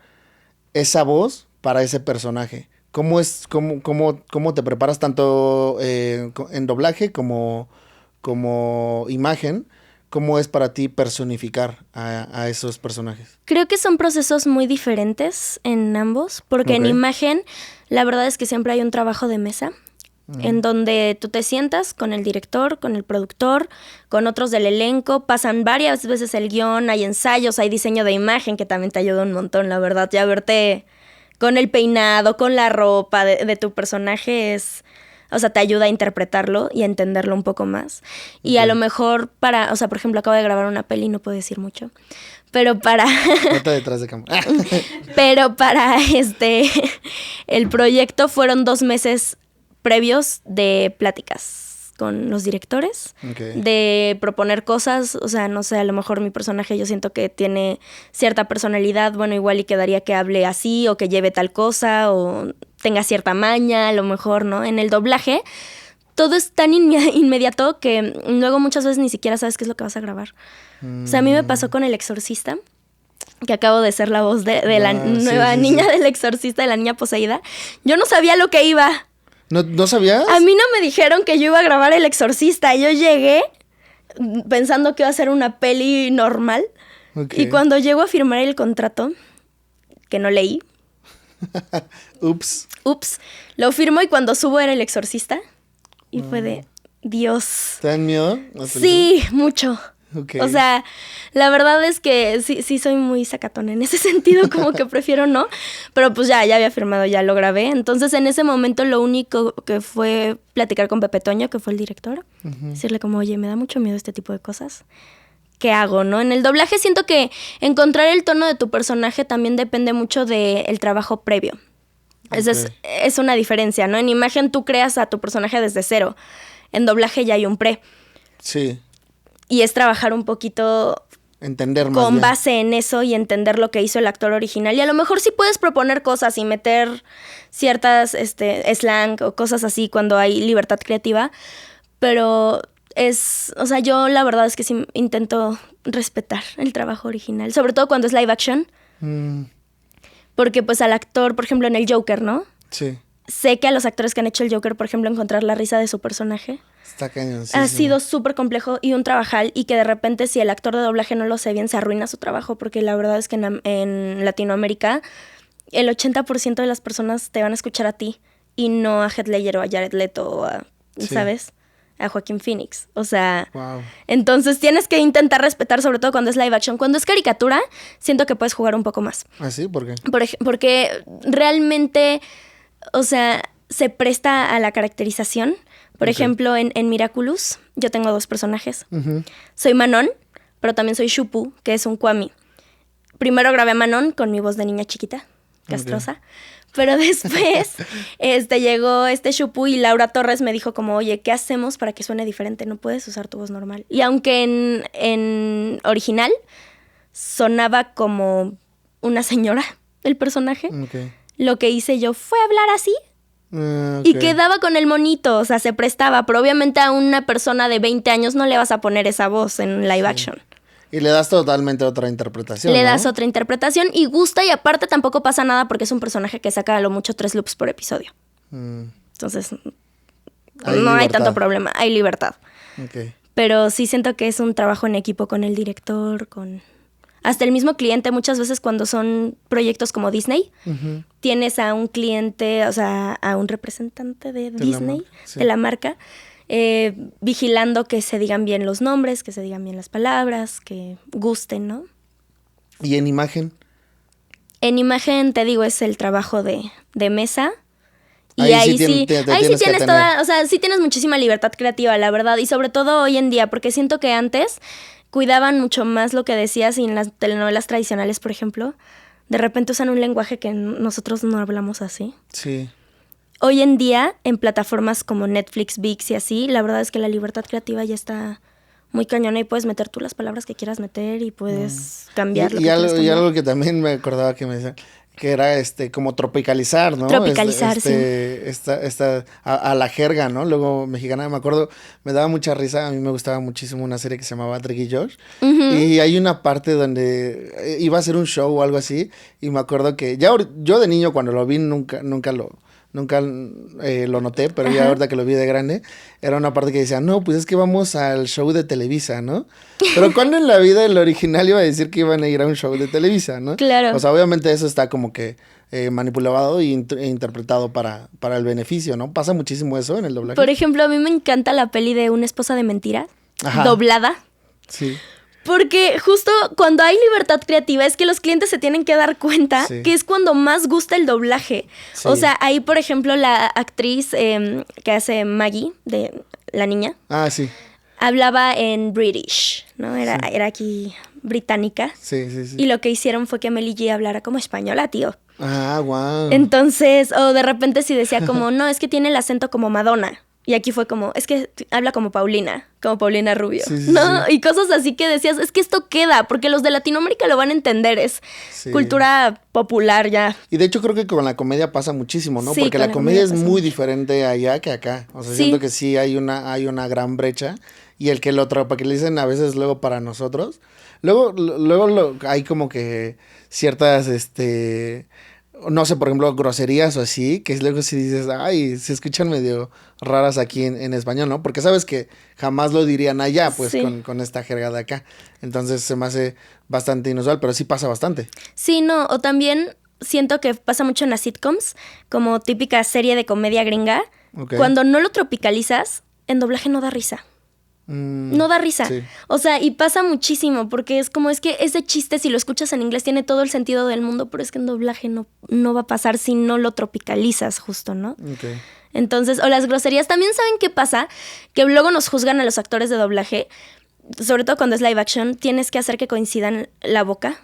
esa voz para ese personaje? ¿Cómo te preparas tanto en doblaje como imagen? ¿Cómo es para ti personificar a esos personajes? Creo que son procesos muy diferentes en ambos, porque en imagen la verdad es que siempre hay un trabajo de mesa, en donde tú te sientas con el director, con el productor, con otros del elenco, pasan varias veces el guión, hay ensayos, hay diseño de imagen que también te ayuda un montón, la verdad, ya verte con el peinado, con la ropa de tu personaje es... O sea, te ayuda a interpretarlo y a entenderlo un poco más. Y a lo mejor o sea, por ejemplo, acabo de grabar una peli, no puedo decir mucho. Pero Está detrás de cámara. Pero para el proyecto fueron 2 meses previos de pláticas con los directores, de proponer cosas, o sea, no sé, a lo mejor mi personaje yo siento que tiene cierta personalidad, bueno, igual y quedaría que hable así, o que lleve tal cosa, o tenga cierta maña, a lo mejor, ¿no? En el doblaje, todo es tan inmediato que luego muchas veces ni siquiera sabes qué es lo que vas a grabar. O sea, a mí me pasó con El Exorcista, que acabo de ser la voz de la nueva niña del Exorcista, de la niña poseída. Yo no sabía lo que iba. ¿No sabías? A mí no me dijeron que yo iba a grabar El Exorcista. Yo llegué pensando que iba a ser una peli normal. Y cuando llego a firmar el contrato, que no leí. Ups, lo firmo y cuando subo era El Exorcista. Y fue de, Dios. ¿Te dan miedo? Sí, mucho. O sea, la verdad es que sí soy muy sacatona en ese sentido, como que prefiero no, pero pues ya había firmado, ya lo grabé. Entonces en ese momento lo único que fue platicar con Pepe Toño, que fue el director, decirle como, oye, me da mucho miedo este tipo de cosas. ¿Qué hago, no? En el doblaje siento que encontrar el tono de tu personaje también depende mucho del trabajo previo. Esa es una diferencia, ¿no? En imagen tú creas a tu personaje desde cero. En doblaje ya hay un pre. Sí. Y es trabajar un poquito entender más con bien. base en eso y entender lo que hizo el actor original. Y a lo mejor sí puedes proponer cosas y meter ciertas slang o cosas así cuando hay libertad creativa. Pero o sea, yo la verdad es que sí intento respetar el trabajo original. Sobre todo cuando es live action. Porque pues al actor, por ejemplo, en el Joker, ¿no? Sí. Sé que a los actores que han hecho el Joker, por ejemplo, encontrar la risa de su personaje está cañoncísimo. Ha sido súper complejo y un trabajal, y que de repente si el actor de doblaje no lo sé bien, se arruina su trabajo, porque la verdad es que en Latinoamérica el 80% de las personas te van a escuchar a ti y no a Heath Ledger o a Jared Leto o a, ¿sabes? A Joaquín Phoenix. O sea, entonces tienes que intentar respetar, sobre todo cuando es live action. Cuando es caricatura, siento que puedes jugar un poco más. ¿Ah, sí? ¿Por qué? Porque realmente, o sea, se presta a la caracterización. Por ejemplo, en Miraculous, yo tengo 2 personajes. Soy Manon, pero también soy Shupu, que es un Kwami. Primero grabé a Manon con mi voz de niña chiquita, castrosa. Pero después llegó Shupu y Laura Torres me dijo como, oye, ¿qué hacemos para que suene diferente? No puedes usar tu voz normal. Y aunque en original sonaba como una señora el personaje, lo que hice yo fue hablar así. Y quedaba con el monito, o sea, se prestaba. Pero obviamente a una persona de 20 años no le vas a poner esa voz en live action. Y le das totalmente otra interpretación, Le das otra interpretación y gusta, y aparte tampoco pasa nada porque es un personaje que saca a lo mucho 3 loops por episodio. Entonces, no hay tanto problema, hay libertad. Pero sí siento que es un trabajo en equipo con el director, con hasta el mismo cliente. Muchas veces cuando son proyectos como Disney, tienes a un cliente, o sea, a un representante de Disney, de la marca, vigilando que se digan bien los nombres, que se digan bien las palabras, que gusten, ¿no? ¿Y en imagen? En imagen, te digo, es el trabajo de mesa. Y ahí sí tienes toda, o sea, sí tienes muchísima libertad creativa, la verdad. Y sobre todo hoy en día, porque siento que antes cuidaban mucho más lo que decías, y en las telenovelas tradicionales, por ejemplo, de repente usan un lenguaje que nosotros no hablamos así. Sí. Hoy en día, en plataformas como Netflix, ViX y así, la verdad es que la libertad creativa ya está muy cañona y puedes meter tú las palabras que quieras meter y puedes cambiar lo que quieras cambiar. Y algo que también me acordaba que me decían, que era como tropicalizar, ¿no? Tropicalizar, sí. A la jerga, ¿no? Luego mexicana, me acuerdo, me daba mucha risa, a mí me gustaba muchísimo una serie que se llamaba Drake y Josh, y hay una parte donde iba a hacer un show o algo así, y me acuerdo que yo de niño cuando lo vi nunca lo noté, pero ya ahorita que lo vi de grande, era una parte que decía, no, pues es que vamos al show de Televisa, ¿no? Pero ¿cuándo en la vida el original iba a decir que iban a ir a un show de Televisa, ¿no? Claro. O sea, obviamente eso está como que manipulado e interpretado para el beneficio, ¿no? Pasa muchísimo eso en el doblaje. Por ejemplo, a mí me encanta la peli de Una esposa de mentira, doblada. Sí. Porque justo cuando hay libertad creativa es que los clientes se tienen que dar cuenta Sí. que es cuando más gusta el doblaje. Sí. O sea, ahí, por ejemplo, la actriz que hace Maggie, de la niña, Ah, sí. hablaba en British, ¿no? Era aquí británica. Sí, sí, sí. Y lo que hicieron fue que Meli G hablara como española, tío. Ah, wow. Entonces, o de repente si decía como, no, es que tiene el acento como Madonna. Y aquí fue como, es que habla como Paulina Rubio, Sí, sí, ¿no? sí. Y cosas así que decías, es que esto queda, porque los de Latinoamérica lo van a entender, es Sí. cultura popular ya. Y de hecho creo que con la comedia pasa muchísimo, ¿no? Sí, Porque con la la comedia comedia es pasa muy mucho. diferente allá que acá. O sea, Sí. siento que sí hay una gran brecha. Y el que lo tropicalicen a veces luego para nosotros. Luego hay como que ciertas, no sé, por ejemplo, groserías o así, que luego sí dices, ay, se escuchan medio raras aquí en español, ¿no? Porque sabes que jamás lo dirían allá, pues, Sí. con esta jerga de acá. Entonces se me hace bastante inusual, pero sí pasa bastante. Sí, no, o también siento que pasa mucho en las sitcoms, como típica serie de comedia gringa. Ok. Cuando no lo tropicalizas, en doblaje no da risa. No da risa. Sí. O sea, y pasa muchísimo porque es como, es que ese chiste si lo escuchas en inglés tiene todo el sentido del mundo, pero es que en doblaje no va a pasar si no lo tropicalizas justo, ¿no? Ok. Entonces, o las groserías, también saben qué pasa, que luego nos juzgan a los actores de doblaje, sobre todo cuando es live action, tienes que hacer que coincidan la boca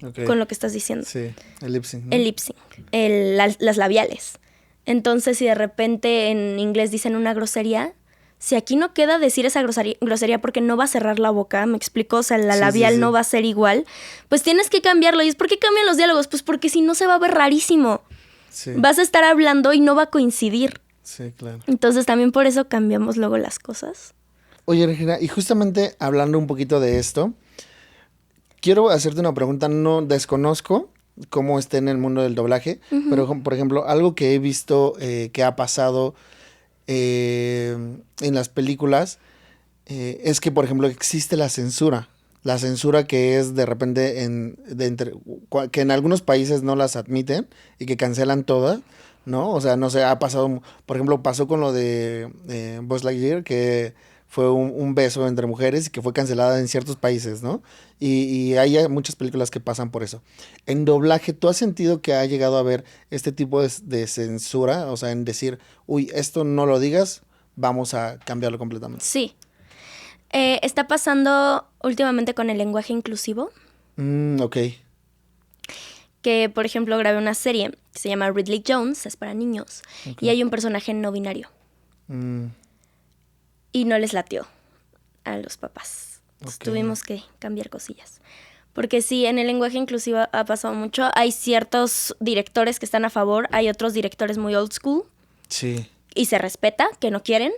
Ok. con lo que estás diciendo. Sí, el lip sync, ¿no? El lip sync, las labiales. Entonces, si de repente en inglés dicen una grosería, si aquí no queda decir esa grosería porque no va a cerrar la boca, me explico, o sea, la Sí, labial sí, sí. no va a ser igual, pues tienes que cambiarlo. ¿Y es por qué cambian los diálogos? Pues porque si no se va a ver rarísimo. Sí, Vas a estar hablando y no va a coincidir. sí, claro. Entonces también por eso cambiamos luego las cosas. Oye, Regina, y justamente hablando un poquito de esto, quiero hacerte una pregunta. No desconozco cómo esté en el mundo del doblaje, pero por ejemplo, algo que he visto que ha pasado en las películas es que, por ejemplo, existe la censura. La censura que es de repente que en algunos países no las admiten y que cancelan todas, ¿no? O sea, no sé, ha pasado, por ejemplo, pasó con lo de Buzz Lightyear, que fue un beso entre mujeres y que fue cancelada en ciertos países, ¿no? Y hay muchas películas que pasan por eso. En doblaje, ¿tú has sentido que ha llegado a haber este tipo de censura? O sea, en decir, uy, esto no lo digas, vamos a cambiarlo completamente. Sí. Está pasando últimamente con el lenguaje inclusivo, Ok. que por ejemplo grabé una serie que se llama Ridley Jones, es para niños, y hay un personaje no binario. Mm, Y no les latió a los papás. Entonces, Ok. tuvimos que cambiar cosillas. Porque sí, en el lenguaje inclusivo ha pasado mucho. Hay ciertos directores que están a favor, hay otros directores muy old school sí. y se respeta, que no quieren,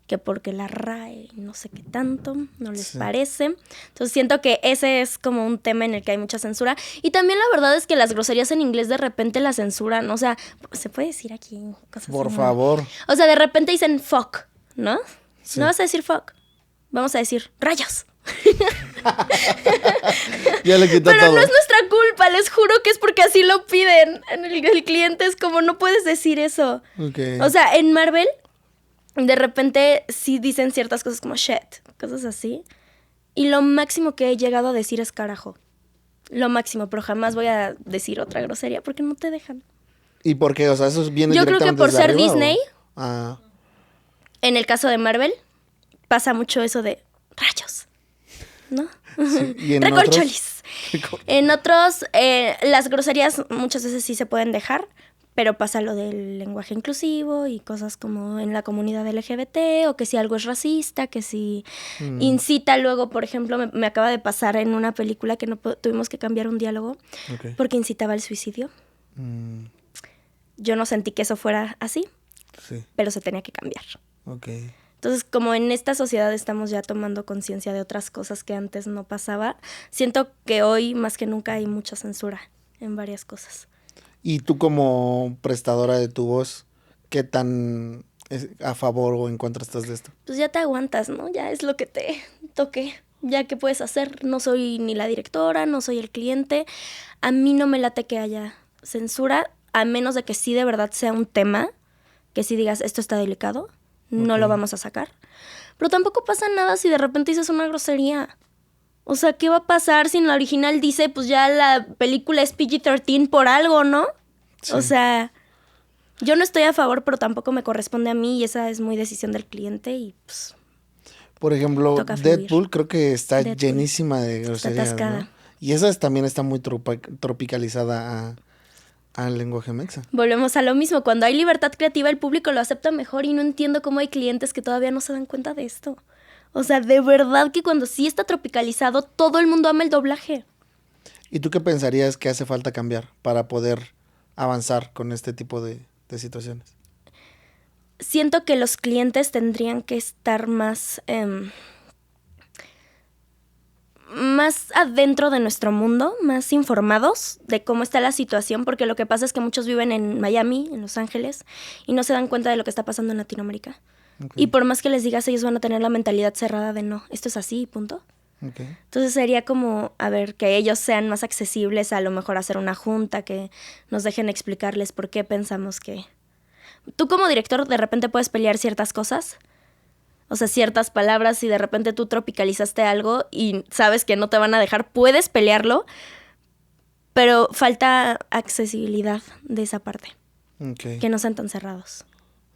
que porque la RAE no sé qué tanto, no les Sí. parece. Entonces siento que ese es como un tema en el que hay mucha censura. Y también la verdad es que las groserías en inglés de repente la censuran. O sea, se puede decir aquí cosas Por así, ¿no? favor. O sea, de repente dicen fuck, ¿no? Sí. No vas a decir fuck. Vamos a decir rayos. Ya le quitó Pero todo. no es nuestra culpa, les juro que es porque así lo piden. El cliente es como, no puedes decir eso. Ok. O sea, en Marvel, de repente sí dicen ciertas cosas como shit, cosas así. Y lo máximo que he llegado a decir es carajo. Lo máximo, pero jamás voy a decir otra grosería porque no te dejan. ¿Y por qué? O sea, eso viene Yo creo que directamente por desde ser arriba, ¿o? Disney, Ah, en el caso de Marvel, pasa mucho eso de rayos, ¿no? sí. ¿Y en Recorcholis. otros? En otros, las groserías muchas veces sí se pueden dejar, pero pasa lo del lenguaje inclusivo y cosas como en la comunidad LGBT, o que si algo es racista, que si incita luego, por ejemplo, me acaba de pasar en una película que no tuvimos que cambiar un diálogo Ok. porque incitaba al suicidio. Mm, Yo no sentí que eso fuera así, sí. pero se tenía que cambiar. Ok. Entonces, como en esta sociedad estamos ya tomando conciencia de otras cosas que antes no pasaba, siento que hoy más que nunca hay mucha censura en varias cosas. Y tú como prestadora de tu voz, ¿qué tan a favor o en contra estás de esto? Pues ya te aguantas, ¿no? Ya es lo que te toque. Ya qué puedes hacer. No soy ni la directora, no soy el cliente. A mí no me late que haya censura, a menos de que sí de verdad sea un tema, que sí digas, esto está delicado, no Ok. lo vamos a sacar. Pero tampoco pasa nada si de repente dices una grosería. O sea, ¿qué va a pasar si en la original dice, pues ya la película es PG-13 por algo, ¿no? Sí. O sea, yo no estoy a favor, pero tampoco me corresponde a mí y esa es muy decisión del cliente y pues... Por ejemplo, Deadpool creo que está llenísima de groserías, está atascada, ¿no? Y esa también está muy tropicalizada al lenguaje mexa. Volvemos a lo mismo. Cuando hay libertad creativa, el público lo acepta mejor y no entiendo cómo hay clientes que todavía no se dan cuenta de esto. O sea, de verdad que cuando sí está tropicalizado, todo el mundo ama el doblaje. ¿Y tú qué pensarías que hace falta cambiar para poder avanzar con este tipo de situaciones? Siento que los clientes tendrían que estar más adentro de nuestro mundo, más informados de cómo está la situación, porque lo que pasa es que muchos viven en Miami, en Los Ángeles, y no se dan cuenta de lo que está pasando en Latinoamérica. Okay. Y por más que les digas, ellos van a tener la mentalidad cerrada de no, esto es así y punto. Okay. Entonces sería como, a ver, que ellos sean más accesibles, a lo mejor hacer una junta, que nos dejen explicarles por qué pensamos que... Tú como director de repente puedes pelear ciertas cosas, o sea, ciertas palabras, y de repente tú tropicalizaste algo y sabes que no te van a dejar, puedes pelearlo, pero falta accesibilidad de esa parte. Okay. Que no sean tan cerrados.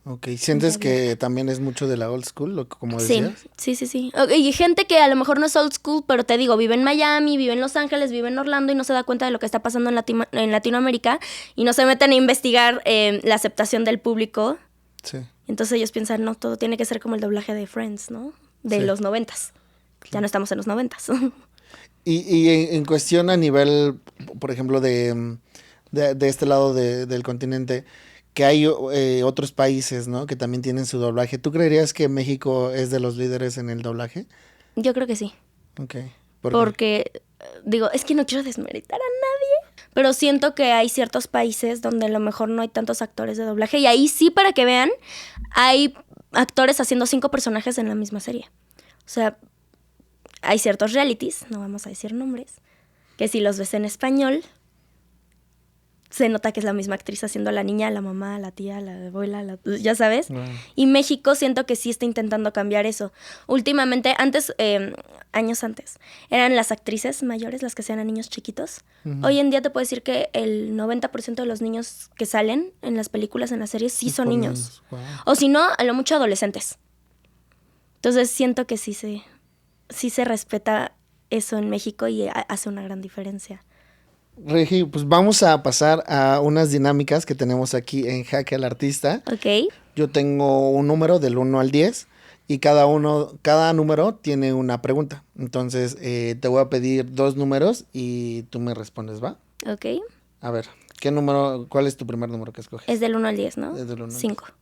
Ok, ¿sientes que también es mucho de la old school, como decías? Sí. Y gente que a lo mejor no es old school, pero te digo, vive en Miami, vive en Los Ángeles, vive en Orlando y no se da cuenta de lo que está pasando en Latinoamérica y no se meten a investigar la aceptación del público. Sí. Entonces ellos piensan, no, todo tiene que ser como el doblaje de Friends, ¿no? De los 90s. Ya no estamos en los 90s. Y en cuestión a nivel, por ejemplo, de este lado del continente, que hay otros países, ¿no? Que también tienen su doblaje. ¿Tú creerías que México es de los líderes en el doblaje? Yo creo que sí. Ok. Porque, digo, es que no quiero desmeritar a nadie, pero siento que hay ciertos países donde a lo mejor no hay tantos actores de doblaje. Y ahí sí, para que vean, hay actores haciendo 5 personajes en la misma serie. O sea, hay ciertos realities, no vamos a decir nombres, que si los ves en español... se nota que es la misma actriz haciendo a la niña, a la mamá, a la tía, a la abuela, ya sabes. Wow. Y México siento que sí está intentando cambiar eso. Últimamente, años antes, eran las actrices mayores las que hacían a niños chiquitos. Uh-huh. Hoy en día te puedo decir que el 90% de los niños que salen en las películas, en las series, sí son niños. Wow. O si no, a lo mucho adolescentes. Entonces siento que sí se respeta eso en México y hace una gran diferencia. Regi, pues vamos a pasar a unas dinámicas que tenemos aquí en Jaque al Artista. Ok. Yo tengo un número del 1 al 10 y cada número tiene una pregunta. Entonces, te voy a pedir 2 números y tú me respondes, ¿va? Ok. A ver, ¿cuál es tu primer número que escoges? Es del 1 al 10, ¿no? Es del 1 al 5. 10.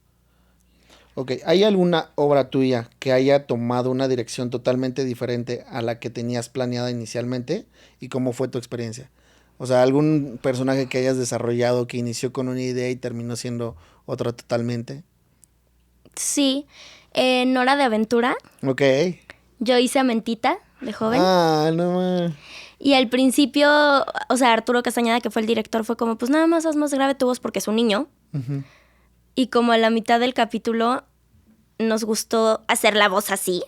Ok, ¿hay alguna obra tuya que haya tomado una dirección totalmente diferente a la que tenías planeada inicialmente? ¿Y cómo fue tu experiencia? O sea, algún personaje que hayas desarrollado que inició con una idea y terminó siendo otra totalmente. Sí, en Hora de Aventura. Ok. Yo hice a Mentita, de joven. Ah, no más. Y al principio, o sea, Arturo Castañeda, que fue el director, fue como, pues nada más haz más grave tu voz porque es un niño. Uh-huh. Y como a la mitad del capítulo nos gustó hacer la voz así.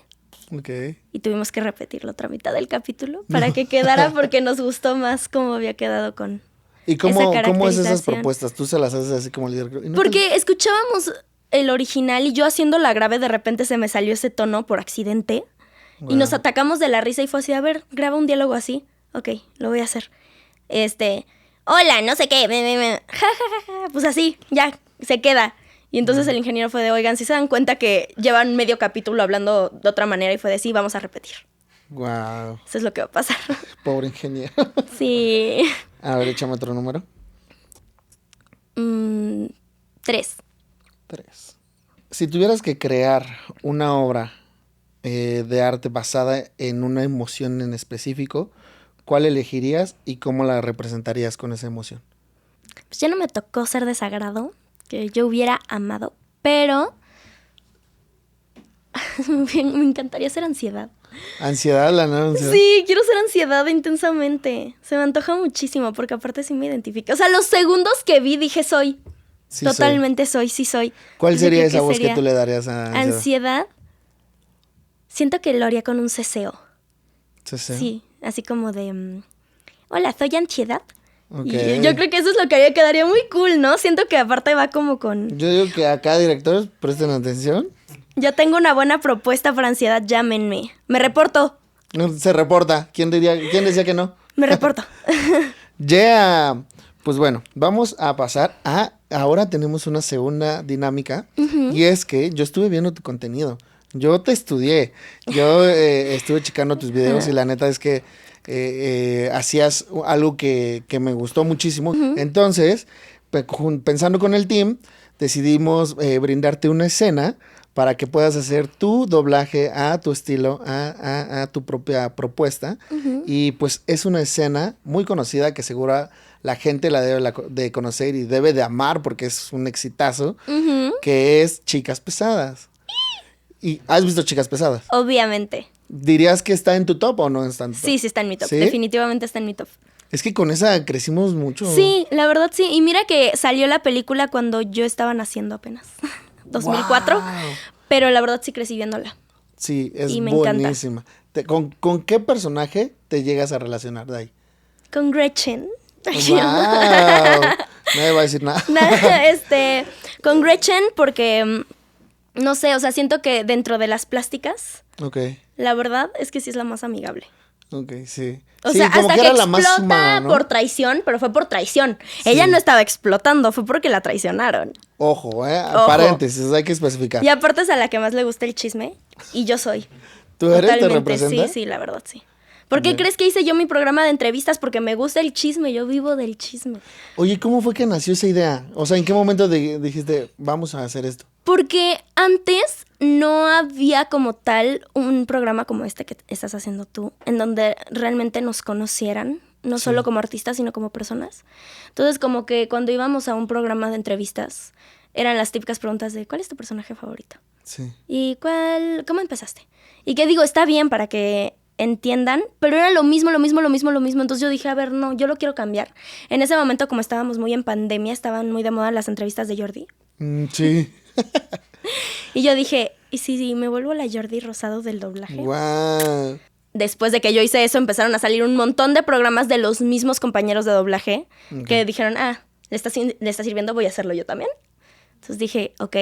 Okay. Y tuvimos que repetir la otra mitad del capítulo para que quedara porque nos gustó más cómo había quedado con ¿Y cómo es esas propuestas? ¿Tú se las haces así como el director? ¿No porque escuchábamos el original y yo haciendo la grave de repente se me salió ese tono por accidente. Wow. Y nos atacamos de la risa y fue así, a ver, graba un diálogo así. Ok, lo voy a hacer. Hola, no sé qué. Pues así, ya, se queda. Y entonces el ingeniero fue de, oigan, si se dan cuenta que llevan medio capítulo hablando de otra manera, y fue de, sí, vamos a repetir. Wow. Eso es lo que va a pasar. Pobre ingeniero. Sí. A ver, échame otro número. 3. Si tuvieras que crear una obra de arte basada en una emoción en específico, ¿cuál elegirías y cómo la representarías con esa emoción? Pues ya no me tocó ser de Sagrado, que yo hubiera amado, pero me encantaría ser Ansiedad. ¿Ansiedad, la nueva Ansiedad? Sí, quiero ser Ansiedad intensamente. Se me antoja muchísimo porque aparte sí me identifica. O sea, los segundos que vi dije soy. Sí, totalmente soy. ¿Cuál sería esa voz que tú le darías a Ansiedad? Ansiedad. Siento que lo haría con un ceseo. ¿Ceseo? Sí, así como de, hola, soy ansiedad. Okay. Y yo creo que eso es lo que quedaría muy cool, ¿no? Siento que aparte va como con... Yo digo que acá, directores, presten atención. Yo tengo una buena propuesta para ansiedad, llámenme. Me reporto. No, se reporta. ¿Quién decía que no? Me reporto. Yeah. Pues bueno, vamos a pasar a... Ahora tenemos una segunda dinámica. Y es que yo estuve viendo tu contenido. Yo te estudié. Yo estuve checando tus videos y la neta es que hacías algo que me gustó muchísimo. Entonces, pensando con el team, decidimos brindarte una escena para que puedas hacer tu doblaje a tu estilo, a tu propia propuesta. Y pues es una escena muy conocida que seguro la gente la debe de conocer y debe de amar porque es un exitazo, que es Chicas Pesadas. ¿Y has visto Chicas Pesadas? Obviamente. ¿Dirías que está en tu top o no está en tu top? Sí, sí está en mi top. ¿Sí? Definitivamente está en mi top. Es que con esa crecimos mucho. Sí, la verdad sí. Y mira que salió la película cuando yo estaba naciendo apenas. 2004. Wow. Pero la verdad sí crecí viéndola. Sí, es y me buenísima. ¿Con qué personaje te llegas a relacionar de ahí? Con Gretchen. ¡Wow! Nadie va a decir nada. Con Gretchen porque, no sé, o sea, siento que dentro de las plásticas, la verdad es que sí es la más amigable. Ok, sí. O sí, sea, como hasta que que era la más explota humana, ¿no? por traición, pero fue por traición. Sí. Ella no estaba explotando, fue porque la traicionaron. Ojo, Ojo. Paréntesis, hay que especificar. Y aparte es a la que más le gusta el chisme, y yo soy. ¿Tú eres? Totalmente, ¿Te representa? Sí, la verdad, sí. ¿Por qué crees que hice yo mi programa de entrevistas? Porque me gusta el chisme, yo vivo del chisme. Oye, ¿cómo fue que nació esa idea? O sea, ¿en qué momento dijiste, vamos a hacer esto? Porque antes no había como tal un programa como este que estás haciendo tú, en donde realmente nos conocieran, no solo como artistas, sino como personas. Entonces, como que cuando íbamos a un programa de entrevistas, eran las típicas preguntas de ¿cuál es tu personaje favorito? Sí. ¿Y cómo empezaste? Y que digo, está bien para que entiendan, pero era lo mismo. Entonces yo dije, a ver, no, yo lo quiero cambiar. En ese momento, como estábamos muy en pandemia, estaban muy de moda las entrevistas de Jordi. Sí. Y yo dije, ¿y si me vuelvo la Jordi Rosado del doblaje? Wow. Después de que yo hice eso, empezaron a salir un montón de programas de los mismos compañeros de doblaje que dijeron, le está sirviendo, voy a hacerlo yo también. Entonces dije, ok,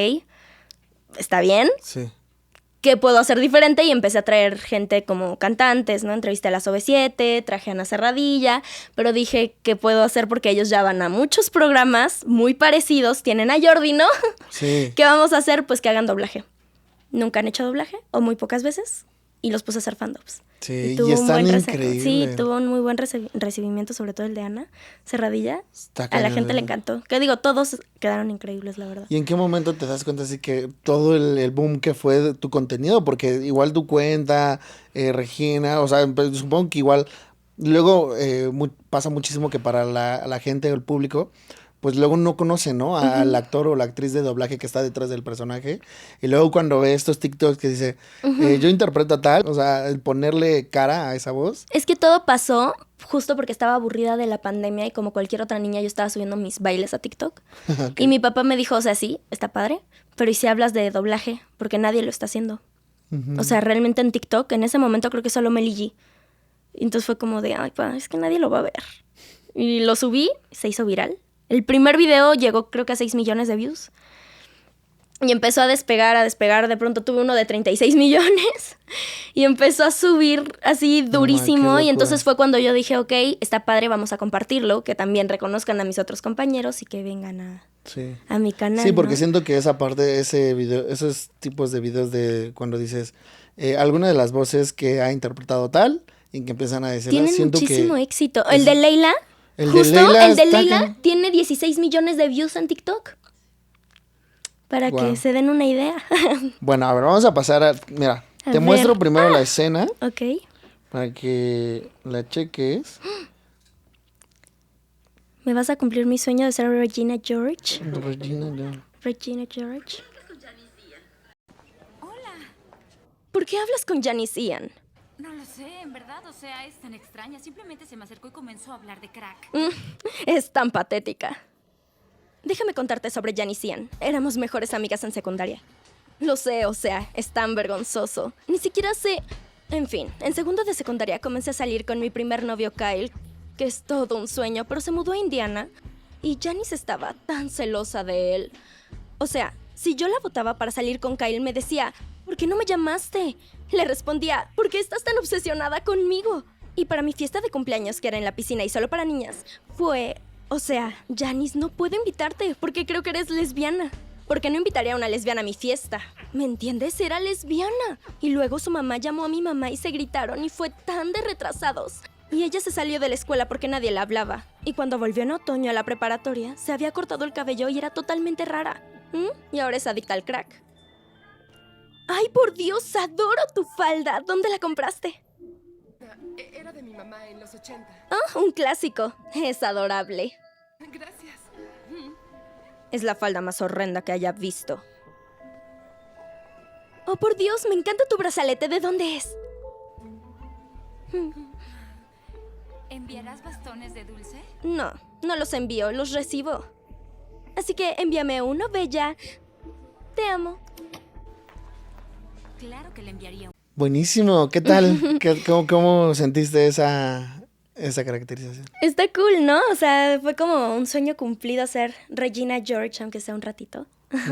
está bien. Sí. ¿Qué puedo hacer diferente? Y empecé a traer gente como cantantes, ¿no? Entrevisté a las OV7, traje a Ana Serradilla, pero dije, ¿qué puedo hacer? Porque ellos ya van a muchos programas muy parecidos, tienen a Jordi, ¿no? Sí. ¿Qué vamos a hacer? Pues que hagan doblaje. Nunca han hecho doblaje, o muy pocas veces, y los puse a hacer fandubs. Sí, y están increíbles. Sí, tuvo un muy buen recibimiento, sobre todo el de Ana Serradilla. A la gente le encantó. Que digo, todos quedaron increíbles, la verdad. ¿Y en qué momento te das cuenta así que todo el boom que fue de tu contenido? Porque igual tu cuenta, Regina, o sea, pues, supongo que igual luego pasa muchísimo que para la gente o el público, pues luego no conoce, ¿no? Al actor o la actriz de doblaje que está detrás del personaje. Y luego cuando ve estos TikToks que dice, yo interpreto a tal, o sea, el ponerle cara a esa voz. Es que todo pasó justo porque estaba aburrida de la pandemia y como cualquier otra niña yo estaba subiendo mis bailes a TikTok. Y mi papá me dijo, o sea, sí, está padre, pero ¿y si hablas de doblaje? Porque nadie lo está haciendo. O sea, realmente en TikTok, en ese momento creo que solo Meli G. Y entonces fue como de, ay, pa, es que nadie lo va a ver. Y lo subí, se hizo viral. El primer video llegó creo que a 6 millones de views. Y empezó a despegar. De pronto tuve uno de 36 millones. Y empezó a subir así durísimo. Y entonces fue cuando yo dije, ok, está padre, vamos a compartirlo. Que también reconozcan a mis otros compañeros y que vengan a mi canal. Sí, porque ¿no? siento que esa parte, ese video, esos tipos de videos de cuando dices alguna de las voces que ha interpretado tal y que empiezan a decir, tienen siento muchísimo que éxito. El de Leila. El de Leila tiene 16 millones de views en TikTok. Para que se den una idea. Bueno, a ver, vamos a pasar Mira, te muestro primero la escena. Ok. Para que la cheques. ¿Me vas a cumplir mi sueño de ser Regina George? Regina George. Hola. ¿Por qué hablas con Janice Ian? No lo sé, en verdad, o sea, es tan extraña. Simplemente se me acercó y comenzó a hablar de crack. Es tan patética. Déjame contarte sobre Janice Ian. Éramos mejores amigas en secundaria. Lo sé, o sea, es tan vergonzoso. Ni siquiera sé... En fin, en segundo de secundaria comencé a salir con mi primer novio Kyle, que es todo un sueño, pero se mudó a Indiana y Janice estaba tan celosa de él. O sea, si yo la votaba para salir con Kyle, me decía, ¿por qué no me llamaste? Le respondía, ¿por qué estás tan obsesionada conmigo? Y para mi fiesta de cumpleaños, que era en la piscina y solo para niñas, fue... O sea, Janice, no puedo invitarte porque creo que eres lesbiana. ¿Por qué no invitaría a una lesbiana a mi fiesta? ¿Me entiendes? Era lesbiana. Y luego su mamá llamó a mi mamá y se gritaron y fue tan de retrasados. Y ella se salió de la escuela porque nadie la hablaba. Y cuando volvió en otoño a la preparatoria, se había cortado el cabello y era totalmente rara. Y ahora es adicta al crack. ¡Ay, por Dios! ¡Adoro tu falda! ¿Dónde la compraste? Era de mi mamá en los 80. Oh, un clásico. Es adorable. Gracias. Es la falda más horrenda que haya visto. Oh, por Dios, me encanta tu brazalete. ¿De dónde es? ¿Enviarás bastones de dulce? No, no los envío, los recibo. Así que envíame uno, bella. Te amo. Claro que le enviaría un... Buenísimo, ¿qué tal? ¿Cómo sentiste esa caracterización? Está cool, ¿no? O sea, fue como un sueño cumplido ser Regina George, aunque sea un ratito.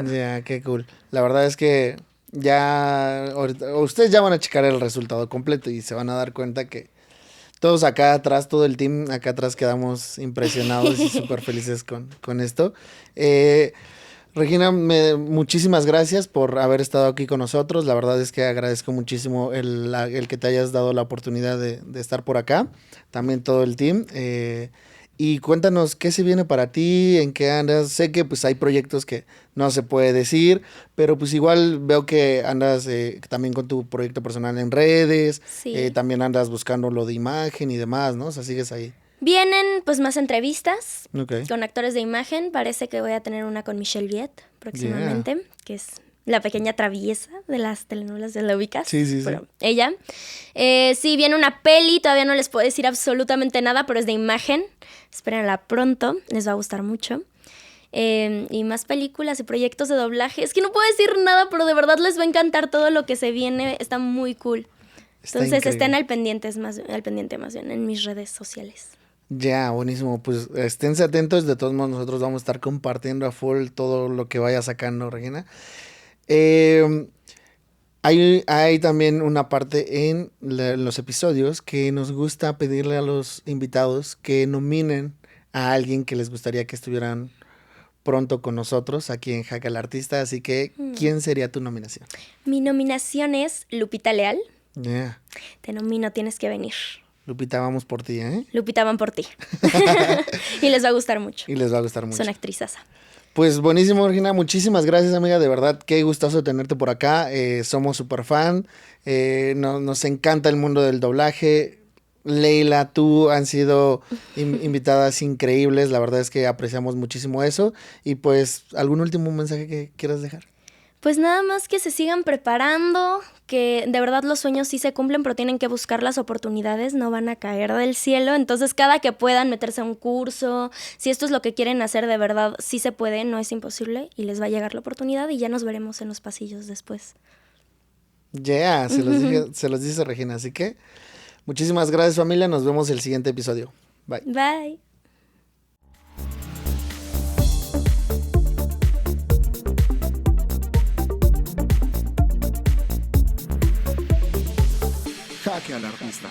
Ya, qué cool. La verdad es que ya ahorita, ustedes ya van a checar el resultado completo y se van a dar cuenta que todos acá atrás, todo el team acá atrás quedamos impresionados y súper felices con esto. Regina, muchísimas gracias por haber estado aquí con nosotros. La verdad es que agradezco muchísimo el que te hayas dado la oportunidad de estar por acá. También todo el team. Y cuéntanos, ¿qué se viene para ti? ¿En qué andas? Sé que pues hay proyectos que no se puede decir, pero pues igual veo que andas también con tu proyecto personal en redes. Sí. También andas buscando lo de imagen y demás, ¿no? O sea, sigues ahí. Vienen pues más entrevistas Ok. con actores de imagen. Parece que voy a tener una con Michelle Viet próximamente, que es la pequeña traviesa de las telenovelas de la ubicas. Sí. Pero ella. Sí, viene una peli, todavía no les puedo decir absolutamente nada, pero es de imagen. Espérenla pronto, les va a gustar mucho. Y más películas y proyectos de doblaje. Es que no puedo decir nada, pero de verdad les va a encantar todo lo que se viene. Está muy cool. Está Entonces increíble. estén al pendiente más bien en mis redes sociales. Ya, buenísimo. Pues esténse atentos. De todos modos, nosotros vamos a estar compartiendo a full todo lo que vaya sacando, Regina. Hay también una parte en los episodios que nos gusta pedirle a los invitados que nominen a alguien que les gustaría que estuvieran pronto con nosotros aquí en Hack al Artista. Así que, ¿quién sería tu nominación? Mi nominación es Lupita Leal. Yeah. Te nomino, tienes que venir. Lupita, vamos por ti, ¿eh? Lupita van por ti. Y les va a gustar mucho. Y les va a gustar mucho. Es una actrizaza. Pues buenísimo, Regina. Muchísimas gracias, amiga. De verdad, qué gustazo tenerte por acá. Somos súper fan. Nos encanta el mundo del doblaje. Leila, tú han sido invitadas increíbles. La verdad es que apreciamos muchísimo eso. Y pues, ¿algún último mensaje que quieras dejar? Pues nada más que se sigan preparando, que de verdad los sueños sí se cumplen, pero tienen que buscar las oportunidades, no van a caer del cielo. Entonces, cada que puedan meterse a un curso, si esto es lo que quieren hacer de verdad, sí se puede, no es imposible, y les va a llegar la oportunidad y ya nos veremos en los pasillos después. Ya, se los dice Regina. Así que, muchísimas gracias, familia. Nos vemos el siguiente episodio. Bye. Bye. Jaque al artista.